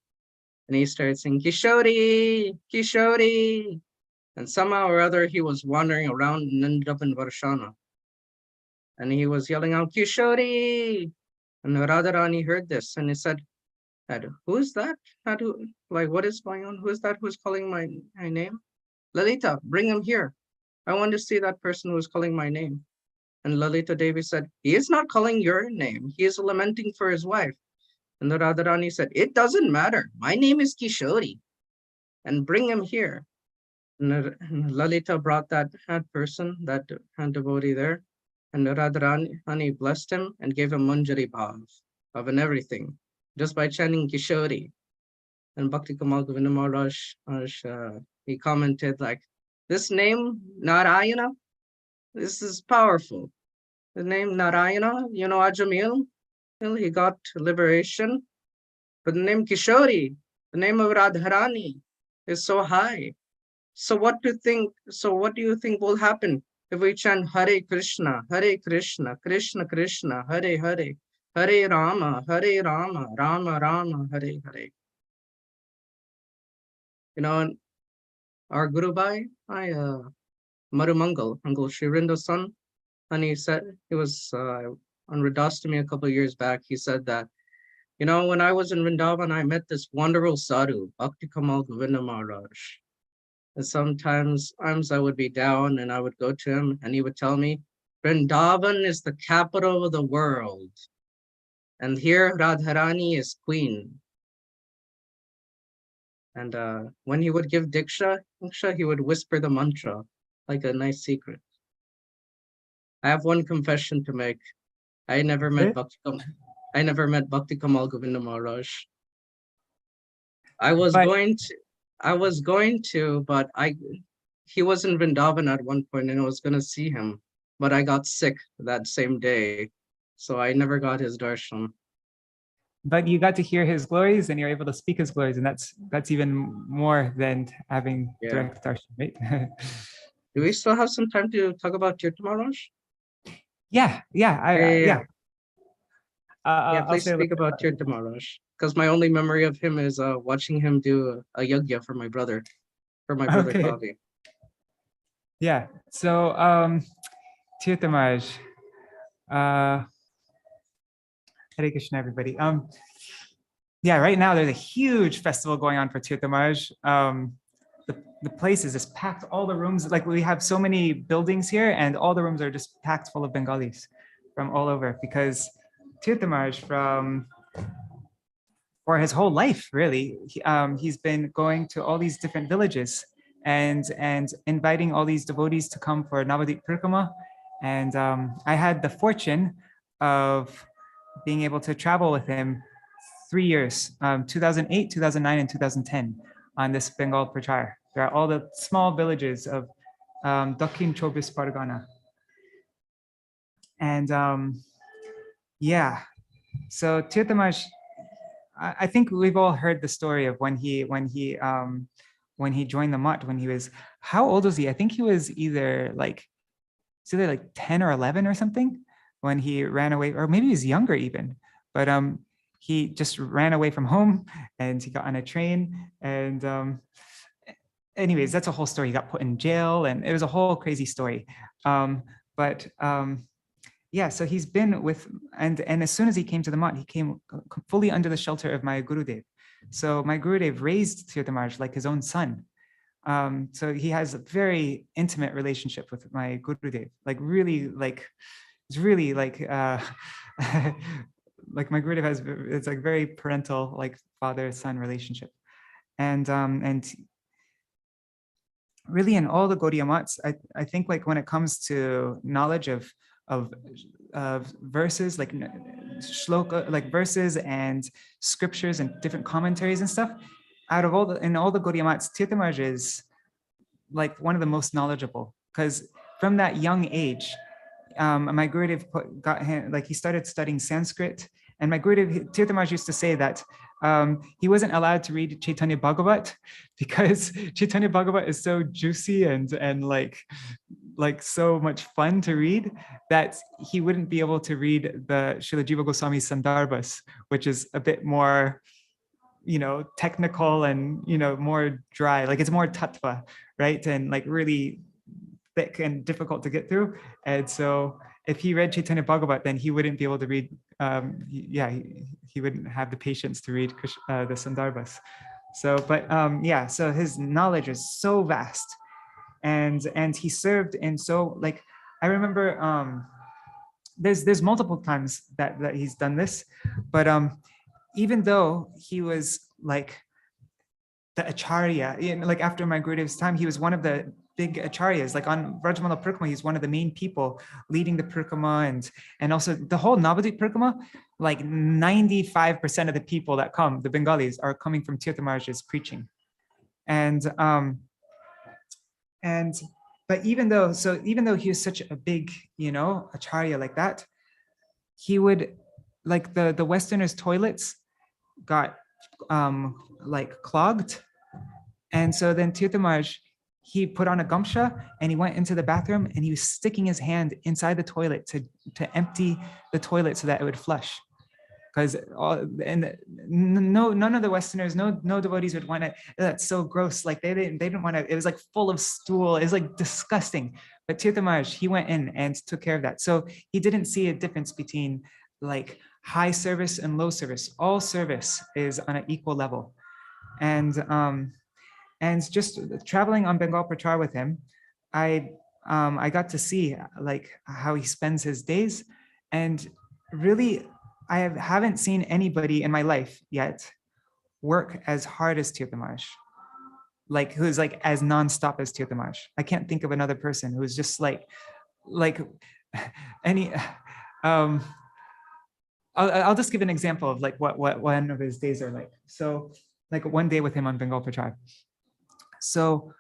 And he started saying, Kishori, Kishori. And somehow or other, he was wandering around and ended up in Varshana. And he was yelling out, Kishori. And Radharani heard this and he said, who is that? What is going on? Who is that who's calling my name? Lalita, bring him here. I want to see that person who is calling my name. And Lalita Devi said, he is not calling your name. He is lamenting for his wife. And the Radharani said, it doesn't matter. My name is Kishori. And bring him here. And Lalita brought that person, that devotee there. And Radharani blessed him and gave him Manjari Bhav and everything, just by chanting Kishori. And Bhakti Kamal Govinda Maharaj, he commented like, this name, Narayana, this is powerful. The name Narayana, Ajamil, he got liberation. But the name Kishori, the name of Radharani, is so high. So what do you think will happen if we chant Hare Krishna, Krishna Krishna, Hare Hare, Hare Rama, Rama Rama, Hare Hare? Our Guru Bhai, Marumangal, Uncle Shririnda's son, and he said, he was on Radhastami a couple of years back, he said that, when I was in Vrindavan, I met this wonderful sadhu, Bhakti Kamal Govinda Maharaj. And sometimes I would be down and I would go to him and he would tell me, Vrindavan is the capital of the world. And here Radharani is queen. And when he would give Diksha, he would whisper the mantra like a nice secret. I have one confession to make. I never met Bhakti Kamal Govinda Maharaj. I was going to, but he was in Vrindavan at one point and I was going to see him, but I got sick that same day. So I never got his darshan. But you got to hear his glories and you're able to speak his glories. And that's even more than having direct darshan, right? Do we still have some time to talk about Tirtha Maharaj? Yeah. Please speak about Tirtha Maharaj. because my only memory of him is watching him do a yajna for my brother Okay. Kavi. Yeah. So Tirtha Maharaj, Hare Krishna, everybody. Yeah, right now there's a huge festival going on for Tirtha Maharaj. The place is just packed, all the rooms, like we have so many buildings here and all the rooms are just packed full of Bengalis from all over, because Tirtha Maharaj for his whole life, really, he's been going to all these different villages and inviting all these devotees to come for Navadvip Parikrama. And I had the fortune of being able to travel with him 3 years, 2008, 2009, and 2010 on this Bengal Prachar. There are all the small villages of Dakhin Chobis Pargana. And yeah, so Tirtha Maharaj, I think we've all heard the story of when he joined the mutt, when he was, how old was he? I think he was either like 10 or 11 or something when he ran away, or maybe he was younger even, but he just ran away from home and he got on a train and anyways, that's a whole story. He got put in jail and it was a whole crazy story. Yeah, so he's been with, and as soon as he came to the mutt, he came fully under the shelter of my Gurudev. So my Gurudev raised Tirtha Maharaj like his own son. So he has a very intimate relationship with my Gurudev, like really, like, it's really like, like my Gurudev has, it's like very parental, like father-son relationship. And really in all the Gauḍīya mutts, I think like when it comes to knowledge of verses, like shloka, like verses and scriptures and different commentaries and stuff, out of all the Gauḍīya mutts, Tirtha Maharaj is like one of the most knowledgeable, because from that young age, my Gurudev got him, like he started studying Sanskrit, and my Gurudev, Tirtha Maharaj used to say that he wasn't allowed to read Caitanya-bhāgavata because Caitanya-bhāgavata is so juicy and like so much fun to read that he wouldn't be able to read the Śrīla Jiva Gosvāmī's Sandarbhas, which is a bit more, technical and, more dry, like it's more tattva, right? And like really thick and difficult to get through. And so if he read Caitanya-bhāgavata, then he wouldn't be able to read, he wouldn't have the patience to read the Sandarbhas. So, but yeah, so his knowledge is so vast. And he served in so, like, I remember there's multiple times that he's done this, but even though he was like the acharya, like after my Gurudev's time, he was one of the big acharyas, like on Vrajamala Parikrama, he's one of the main people leading the Parikrama, and also the whole Navadvip Parikrama, like 95% of the people that come, the Bengalis, are coming from Tirtha Maharaj's preaching. But even though he was such a big, acharya like that, he would, like the Westerners' toilets got like clogged. And so then Tirtha Maharaj, he put on a gamsha and he went into the bathroom and he was sticking his hand inside the toilet to empty the toilet so that it would flush. Because none of the Westerners, no devotees would want to. That's so gross. Like they didn't want to. It was like full of stool. It was like disgusting. But Tirtha Maharaj, he went in and took care of that. So he didn't see a difference between like high service and low service. All service is on an equal level. And just traveling on Bengal Prachar with him, I got to see like how he spends his days, and really, I haven't seen anybody in my life yet work as hard as Tirtha Maharaj, like who's like as nonstop as Tirtha Maharaj. I can't think of another person who's just like any. I'll just give an example of like what one of his days are like. So like one day with him on Bengal Prachar. So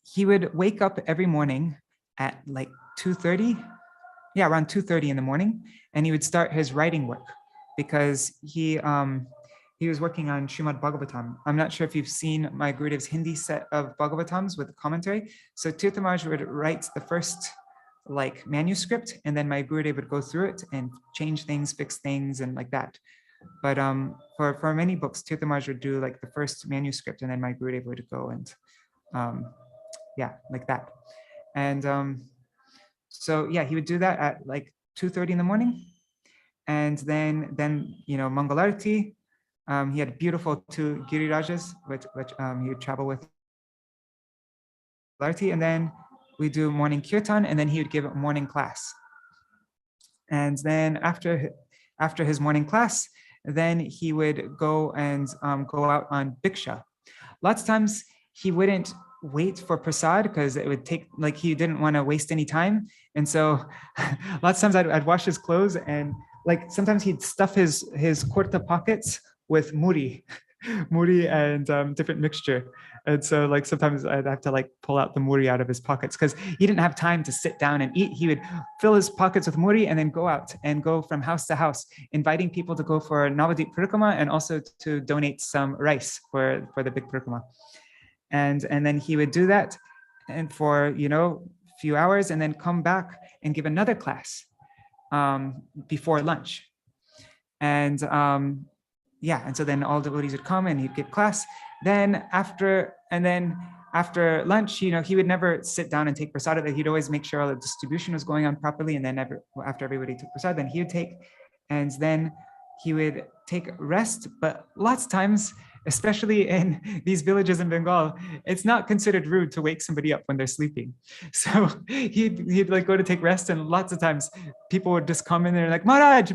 he would wake up every morning at like 2:30. Yeah, around 2:30 in the morning, and he would start his writing work because he was working on Śrīmad Bhagavatam. I'm not sure if you've seen my Gurudev's Hindi set of Bhagavatams with commentary. So Tirtha Maharaj would write the first like manuscript, and then my Gurudev would go through it and change things, fix things, and like that. But for many books, Tirtha Maharaj would do like the first manuscript, and then my Gurudev would go and yeah, like that. And so yeah, he would do that at like 2:30 in the morning, and then Mangalarti. He had beautiful 2 Girirajas, which he would travel with. And then we do morning kirtan, and then he would give a morning class. And then after his morning class, then he would go and go out on bhiksha. Lots of times he wouldn't wait for prasad because it would take, like, he didn't want to waste any time. And so lots of times I'd wash his clothes, and like sometimes he'd stuff his kurta pockets with muri and different mixture. And so like sometimes I'd have to like pull out the muri out of his pockets because he didn't have time to sit down and eat. He would fill his pockets with muri and then go out and go from house to house, inviting people to go for Navadvip Parikrama and also to donate some rice for the big Parikrama. And then he would do that and for, a few hours, and then come back and give another class before lunch. And yeah, and so then all devotees would come and he'd give class. Then after lunch, he would never sit down and take prasad. He'd always make sure all the distribution was going on properly. And then after everybody took prasad, then he would take, and then he would take rest. But lots of times, especially in these villages in Bengal, it's not considered rude to wake somebody up when they're sleeping. So he'd like go to take rest, and lots of times people would just come in there like, Maharaj,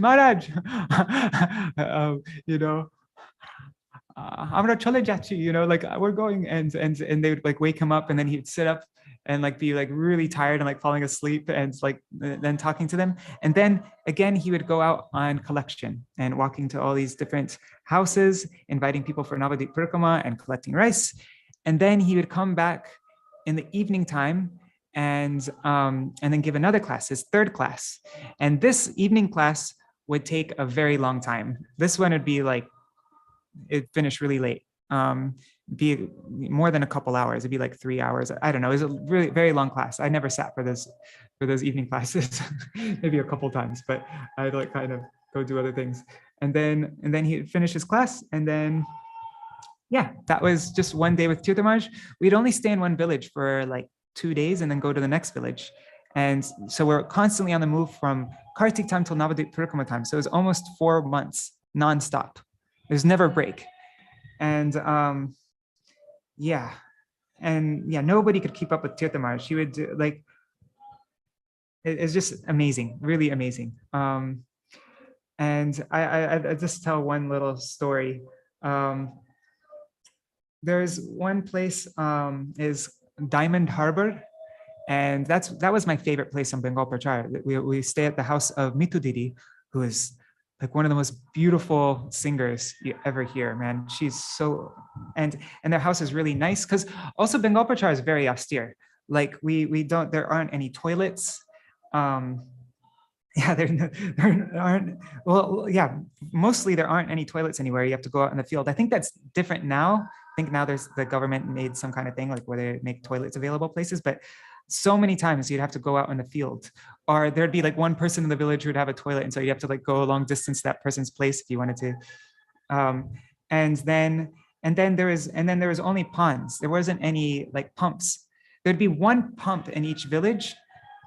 Amra chale jachi, like we're going, and they would like wake him up, and then he'd sit up and like be like really tired and like falling asleep, and like then talking to them. And then again, he would go out on collection and walking to all these different houses, inviting people for Navadvip Parikrama and collecting rice. And then he would come back in the evening time and then give another class, his third class. And this evening class would take a very long time. This one would be like, it finished really late. Be more than a couple hours. It'd be like 3 hours. I don't know. It was a really very long class. I never sat for those evening classes, maybe a couple times, but I'd like kind of go do other things. And then he'd finish his class, and then yeah, that was just one day with Tirtha Maharaj. We'd only stay in one village for like 2 days and then go to the next village. And so we're constantly on the move from Kartik time till Navadvip Parikrama time. So it was almost 4 months nonstop. There's never a break. And nobody could keep up with Tirtha Maharaj. He would do, like, it's just amazing, really amazing. And I just tell one little story. There's one place is Diamond Harbor, and that was my favorite place on Bengal Prachar. We stay at the house of Mitu Didi, who is like one of the most beautiful singers you ever hear, man. She's so, and their house is really nice, because also Bengal Prachar is very austere. Like there aren't any toilets. There aren't, well, yeah, mostly there aren't any toilets anywhere. You have to go out in the field. I think that's different now. I think now the government made some kind of thing like where they make toilets available places, but so many times you'd have to go out in the field, or there'd be like one person in the village who would have a toilet, and so you have to like go a long distance to that person's place if you wanted to. And then there was only ponds. There wasn't any like pumps. There'd be one pump in each village,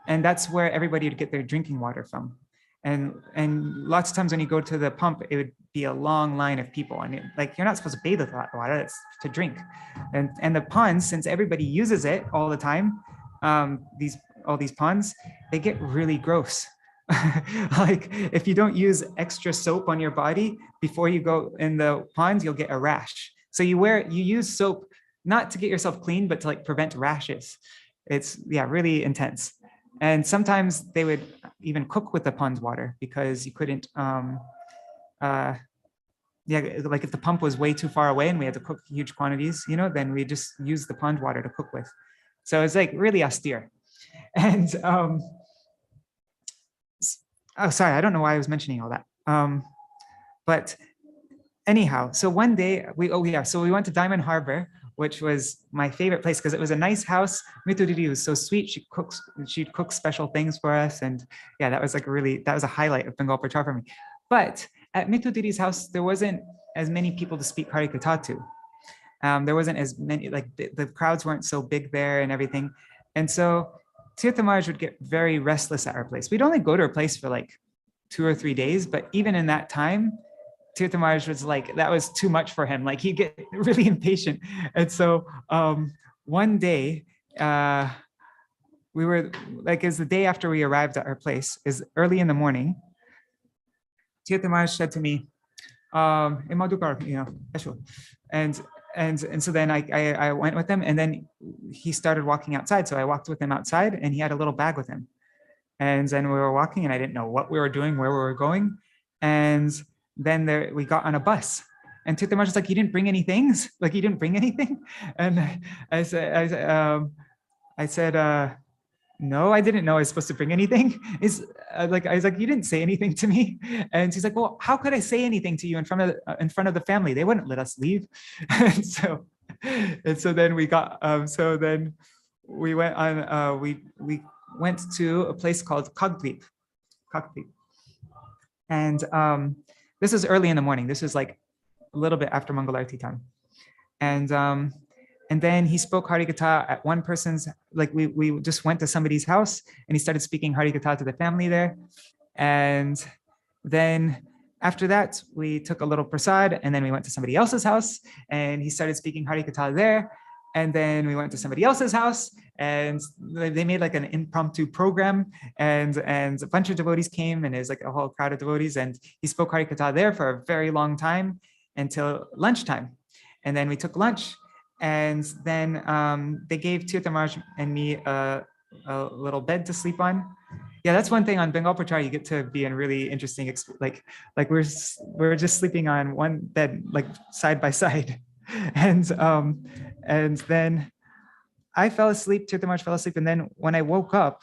and that's where everybody would get their drinking water from. And lots of times when you go to the pump, it would be a long line of people, and like you're not supposed to bathe with that water; it's to drink. And the ponds, since everybody uses it all the time, all these ponds, they get really gross. Like if you don't use extra soap on your body before you go in the ponds, you'll get a rash. So you use soap not to get yourself clean, but to like prevent rashes. It's really intense. And sometimes they would even cook with the pond water, because you couldn't like if the pump was way too far away and we had to cook huge quantities, then we just use the pond water to cook with. So it's like really austere. And oh, sorry, I don't know why I was mentioning all that. But anyhow, so one day so we went to Diamond Harbor, which was my favorite place because it was a nice house. Mitu Didi was so sweet. She'd cook special things for us. And yeah, that was a highlight of Bengal Prachar for me. But at Mitudiri's house, there wasn't as many people to speak Harikatha to. There wasn't as many, like the crowds weren't so big there and everything. And so Tirtha Maharaj would get very restless at our place. We'd only go to her place for like 2 or 3 days, but even in that time, Tirtha Maharaj was like, that was too much for him. Like he'd get really impatient. And so one day, we were like, is the day after we arrived at her place, is early in the morning. Tirtha Maharaj said to me, and so then I went with him, and then he started walking outside. So I walked with him outside, and he had a little bag with him. And then we were walking, and I didn't know what we were doing, where we were going. And then we got on a bus, and Tirtha Maharaj was like, "You didn't bring any things? Like you didn't bring anything?" And I said, no, I didn't know I was supposed to bring anything. I was like, you didn't say anything to me. And she's like, well, how could I say anything to you in front of the family? They wouldn't let us leave. and so then we got, so then we went on, we went to a place called Gauḍīya-bhāṣya. And this is early in the morning. This is like a little bit after Mangalarti time. And then he spoke Harikatha at one person's, like we just went to somebody's house, and he started speaking Harikatha to the family there. And then after that, we took a little prasad, and then we went to somebody else's house, and he started speaking Harikatha there. And then we went to somebody else's house, and they made like an impromptu program, and a bunch of devotees came, and there's like a whole crowd of devotees, and he spoke Harikatha there for a very long time until lunchtime. And then we took lunch. And then they gave Tirtha Maharaj and me a little bed to sleep on. Yeah, that's one thing on Bengal Prachar. You get to be in really interesting, like we're just sleeping on one bed, like side by side. And then I fell asleep, Tirtha Maharaj fell asleep. And then when I woke up,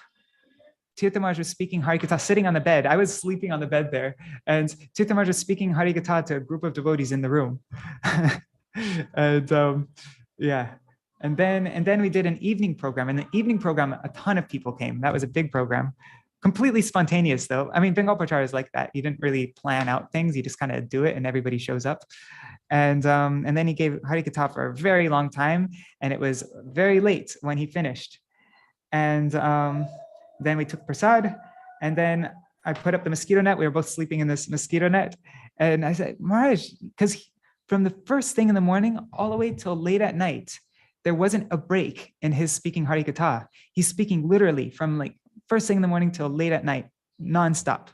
Tirtha Maharaj was speaking Harikatha sitting on the bed. I was sleeping on the bed there. And Tirtha Maharaj was speaking Harikatha to a group of devotees in the room. And yeah, and then we did an evening program. In the evening program, a ton of people came. That was a big program, completely spontaneous though. I mean, Bengal Prachar is like that. You didn't really plan out things. You just kind of do it, and everybody shows up. And then he gave Harikatha for a very long time, and it was very late when he finished. And then we took prasad, and then I put up the mosquito net. We were both sleeping in this mosquito net, and I said, Maharaj, because from the first thing in the morning all the way till late at night, there wasn't a break in his speaking Harikatha. He's speaking literally from like first thing in the morning till late at night, nonstop.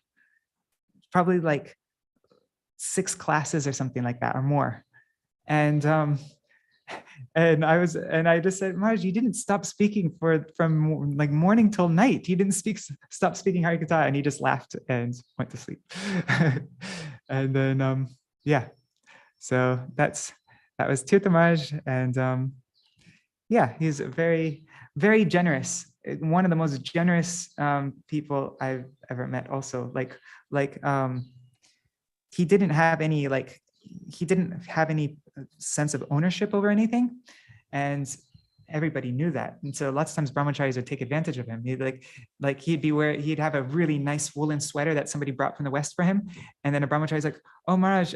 Probably like 6 classes or something like that or more. And I just said, Maharaj, you didn't stop speaking from like morning till night. You didn't stop speaking Harikatha. And he just laughed and went to sleep. And then yeah. So that was Tirtha Maharaj, and yeah, he's very, very generous. One of the most generous people I've ever met. Also, he didn't have any sense of ownership over anything, and everybody knew that. And so lots of times brahmacharis would take advantage of him. He'd have a really nice woolen sweater that somebody brought from the West for him. And then a brahmachari is like, oh Maharaj,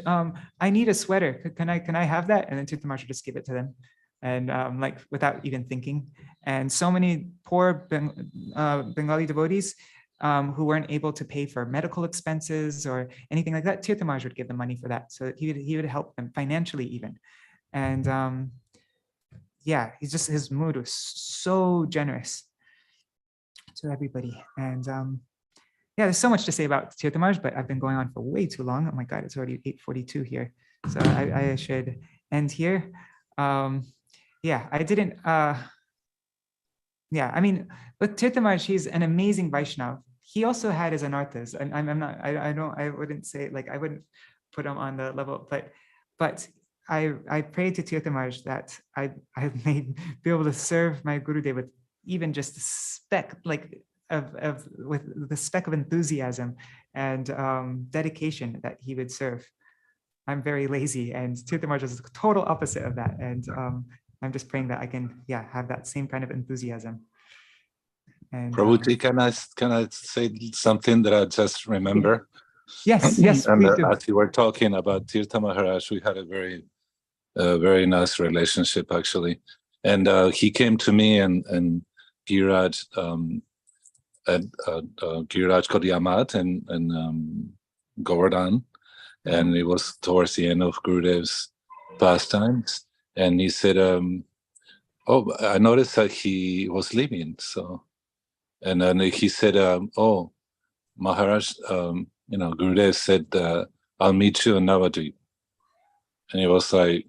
I need a sweater. Can I have that? And then Tirtha Maharaj would just give it to them. And like without even thinking. And so many poor Bengali devotees who weren't able to pay for medical expenses or anything like that, Tirtha Maharaj would give them money for that. So he would help them financially even. And yeah, his mood was so generous to everybody. And yeah, there's so much to say about Tirtha Maharaj, but I've been going on for way too long. Oh my God, it's already 8:42 here. So I should end here. Yeah, I didn't, yeah, I mean, with Tirtha Maharaj, he's an amazing Vaishnav. He also had his anarthas, and I wouldn't say, like, I wouldn't put him on the level, but I prayed to Tirtha Maharaj that I may be able to serve my Gurudev with even just a speck, like, with the speck of enthusiasm and dedication that he would serve. I'm very lazy, and Tirtha Maharaj is the total opposite of that. And I'm just praying that I can, yeah, have that same kind of enthusiasm. And Prabhuji, can I say something that I just remember? Yes, yes, And please do. as you were talking about Tirtha Maharaj, we had a very nice relationship actually. And he came to me and Giriraj at Giriraj Gauḍīya-bhāṣya and Govardhan, and it was towards the end of Gurudev's pastimes, and he said, "Oh, I noticed that he was leaving." So, and then he said, "Oh, Maharaj, Gurudev said I'll meet you in Navadvip," and he was like,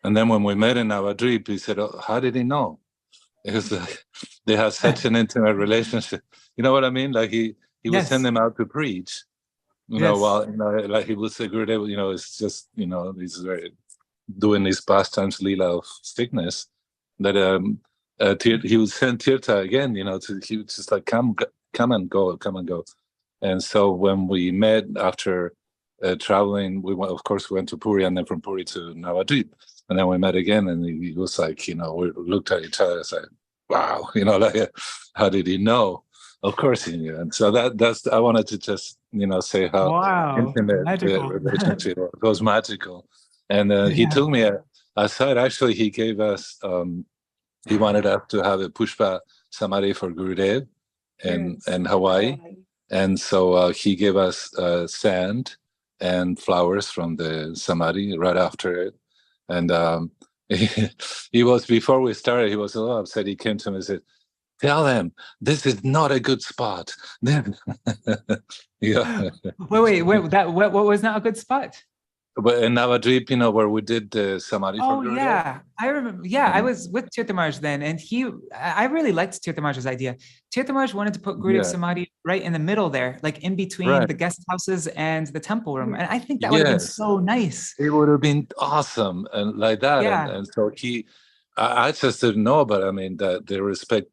and then when we met in Navadvip, he said, "Oh, how did he know?" Because they had such an intimate relationship. You know what I mean? Like he would send them out to preach, while like he would say, Gurudev, it's just, he's very doing these pastimes, lila of sickness, that he would send Tirtha again, he would just like come and go. And so when we met after traveling, of course we went to Puri, and then from Puri to Navadvip. And then we met again, and he was like, we looked at each other and said, wow, like, how did he know? Of course he knew. And so that's, I wanted to just, say how intimate the relationship was. It was magical. And he took me aside. Actually, he gave us, he wanted us to have a pushpa samadhi for Gurudev in Hawaii. And so he gave us sand and flowers from the samadhi right after it. And he was, before we started, he was a little upset. He came to me and said, "Tell them this is not a good spot." Wait, what was not a good spot? But in Navadvip, where we did the samadhi for Gurudev. Yeah, I remember. Yeah, I was with Tirtha Maharaj then, and I really liked Tirtha Maharaj's idea. Tirtha Maharaj wanted to put Gurudev Samadhi right in the middle there, like in between the guest houses and the temple room, and I think that would have been so nice. It would have been awesome, and like that, and so I just didn't know, but I mean that they respect,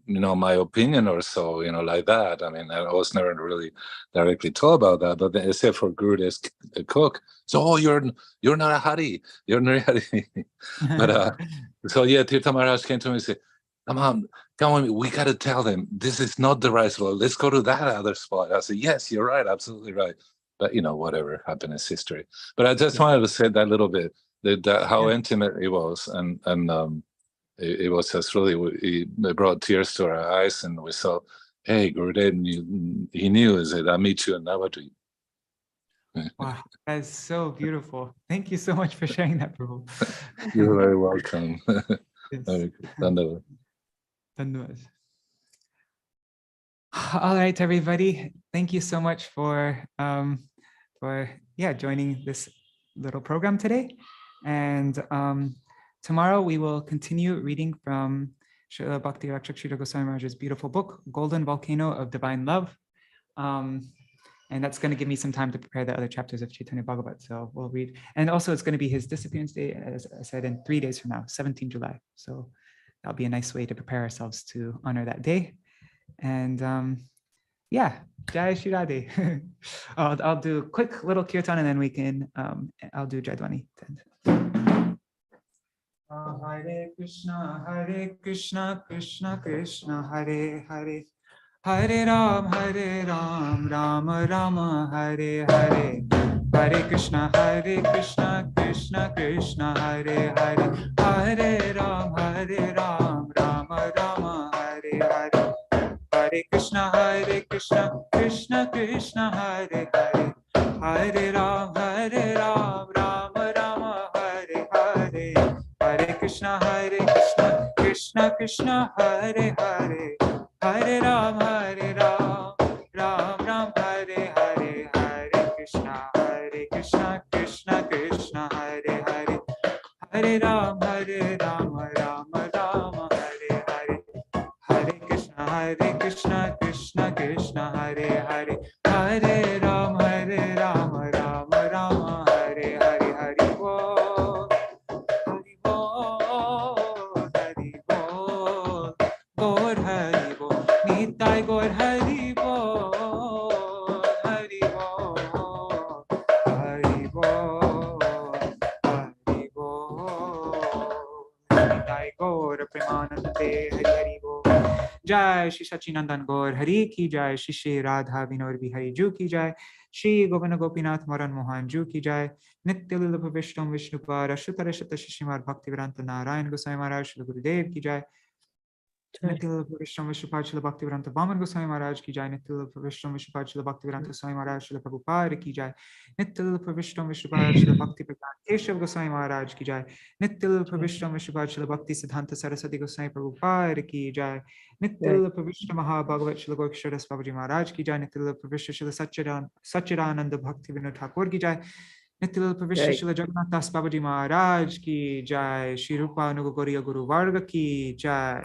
my opinion or so, like that. I mean, I was never really directly told about that, but except for Gurudev's cook. So, you're not a Hari, you're not a Hari. But so Tirtha Maharaj came to me and said, come on, we got to tell them this is not the right spot. Let's go to that other spot. I said, yes, you're right, absolutely right. But whatever happened is history. But I just wanted to say that little bit, that how intimate it was, and it was just really, it brought tears to our eyes, and we saw, hey, Gurudev, he knew, he said, I'll meet you in Navadvip. Wow, that's so beautiful. Thank you so much for sharing that, Prabhu. You're very welcome. All right, everybody. Thank you so much for joining this little program today. And tomorrow we will continue reading from Śrīla Bhakti Rakṣaka Śrīla Gosvāmī Mahārāja's beautiful book, Golden Volcano of Divine Love. And that's going to give me some time to prepare the other chapters of Caitanya-bhāgavata. So we'll read. And also it's going to be his disappearance day, as I said, in 3 days from now, 17 July. So that'll be a nice way to prepare ourselves to honor that day. And Jai Shri Radhe. I'll do a quick little kirtan, and then we can, I'll do Jaidwani. Hare Krishna, Krishna Krishna, Hare Hare. Hare Ram, Rama Rama, Hare Hare. Hare Krishna, Krishna Krishna, Hare Hare. Hare Ram, Rama Rama, Hare Hare. Hare Krishna, Krishna Krishna, Hare Hare. Hare Ram, Rama Rama, Hare Hare. Hare Krishna, Krishna Krishna, Hare Hare. Hare Ram, Ram Ram, Hare Hare. Hare Krishna, Krishna Krishna, Hare Hare. Hare Ram, Rama Rama, Hare Hare. Hare Krishna, Krishna Krishna, Hare Hare. Hare Ram, Rama Rama, Hare Hare. Hare Bo, Hari Bo, Hari Bo, Gaur Hari Bo, Nitai Gaur Hari Bo, Hari Bo, Hari Bo, Hari Bo, Nitai Gaur Premanande, Hari Hari Bo. Jai Shri Sachinandan Gaur Hari ki Jai, Shri Shri Radha Vinod Bihari Ju ki Jai, Shri Govinda Gopinath Maran Mohan Ju ki jai, Nitya Lila Pravishtam Vishnupad Ashutara Shata Shishimad Bhaktivedanta Narayan Goswami Maharaj Shri Gurudev ki jai, Nitya Lila Pravishtam Vishnupad Shri Bhaktivedanta Vaman Goswami Maharaj ki jai, Nitya Lila Pravishtam Vishnupad Shri Bhaktivedanta Swami Maharaj Shri Prabhupada ki jai, Nitya Lila Pravishtam Vishnupad Shri Bhaktivedanta Keshav Goswami Maharaj ki jai, Nitya Lila Pravishtam Vishnupad Shri Bhaktisiddhānta Sarasvatī Goswami Prabhupada ki jai, Nitya Lila Pravishtam Mahārāja Shri Gorksharas Babaji Maharaj ki jai, Nitya Lila Pravishtam Shri Satchidananda Bhakti Vinod Thakur ki jai, Nitya Lila Pravishtam Shri Jagannath Das Babaji Maharaj ki jai, Shri Rupa Anuga Guru Varga ki jai,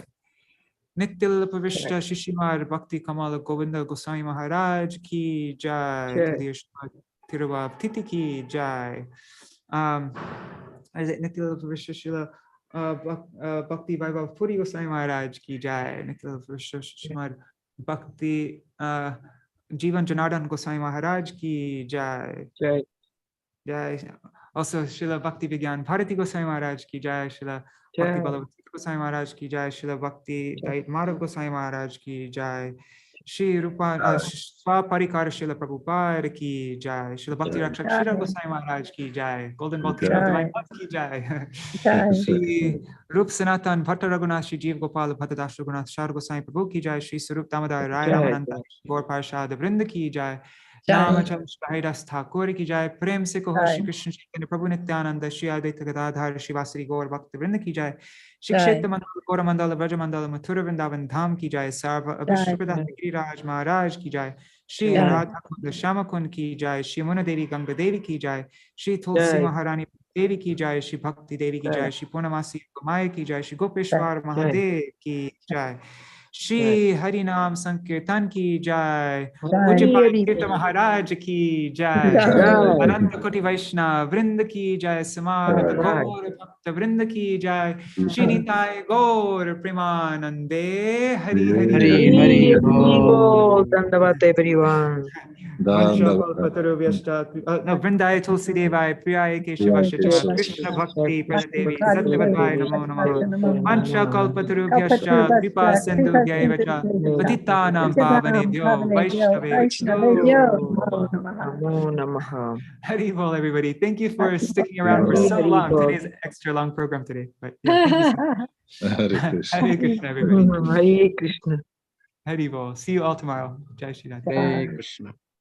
Nitya Lila Pravishta Shishimar Bhakti Kamala Govinda Goswami Maharaj ki jai, Tirava Titi ki jai. Nitya Lila Pravishta Shila Bhakti Vaibhav Puri Goswami Maharaj ki jai, Nitya Lila Pravishta Shishimar Bhakti Jivan Janardhan Goswami Maharaj ki jai. Jai. Also Srila Bhakti Vigyan Bharati Goswami Maharaj ki jai, Srila Bhakti Balavati Goswami Maharaj ki jai, Srila Bhakti Dait Madhav Goswami Maharaj ki jai, Shri Rupa Swaparikara Srila Prabhupada ki jai, Srila Bhakti Rakṣaka Goswami Maharaj ki jai, Golden Volcano of Divine Love ki jai, Shri Rup Sanatan Bhatta Raghunath Shri Jeev Gopal Bhattadas Raghunath Shar Goswami Prabhu ki jai, Shri Sarup Damodar Rai Ramananda Gaur Parshad Vrinda ki jai, Namachal Shridas Thakur ki jai, Prem se kaho Shri Krishna Chaitanya Prabhu Nityananda Shri Advaita Gadadhar Shri Vasari Gaur Bhakta Vrinda ki jai, Shri Kshetra Mandala Gaura Mandala Vraja Mandala Mathura Vrindavan Dham ki jai, Sarva Abhishrapada Giriraj Maharaj ki jai, Shri Radha Kunda Shamakun ki jai, Shri Muna Devi Ganga Devi ki jai, Shri Tulsi Maharani Devi ki jai, Shri Bhakti Devi ki jai, Shri Purnamasi Gomaya ki jai, Shri Gopeshwar Mahadev ki jai, Shri Harinam Sankirtan ki jai, Pujyapad Kirta Maharaj ki jai, Ananta Koti Vaishnava Vrinda ki jai, Samagata Gaur Bhakta Vrinda ki jai, Shri Nitai Gaur Premanande Hari Hari Hari Bol, Dandavat everyone. Vrindai Tulsi Devai, Priyai Keshavasya Krishna Bhakti Pradadevi Satyavadvai Namo Namo Mancha Kalpatarubhyascha Kripa Sindhubhyaivacha Patitanam Pavanebhyo Vaishnavebhyo Namo Namaha. Hari Bol, everybody. Thank you for sticking around for so long. Today's an extra long program today. But yeah, thank you so much. Hare Krishna. Hare Krishna, everybody. Hare Krishna. Hari Bol. See you all tomorrow. Jai Shri Radha. Hare Krishna.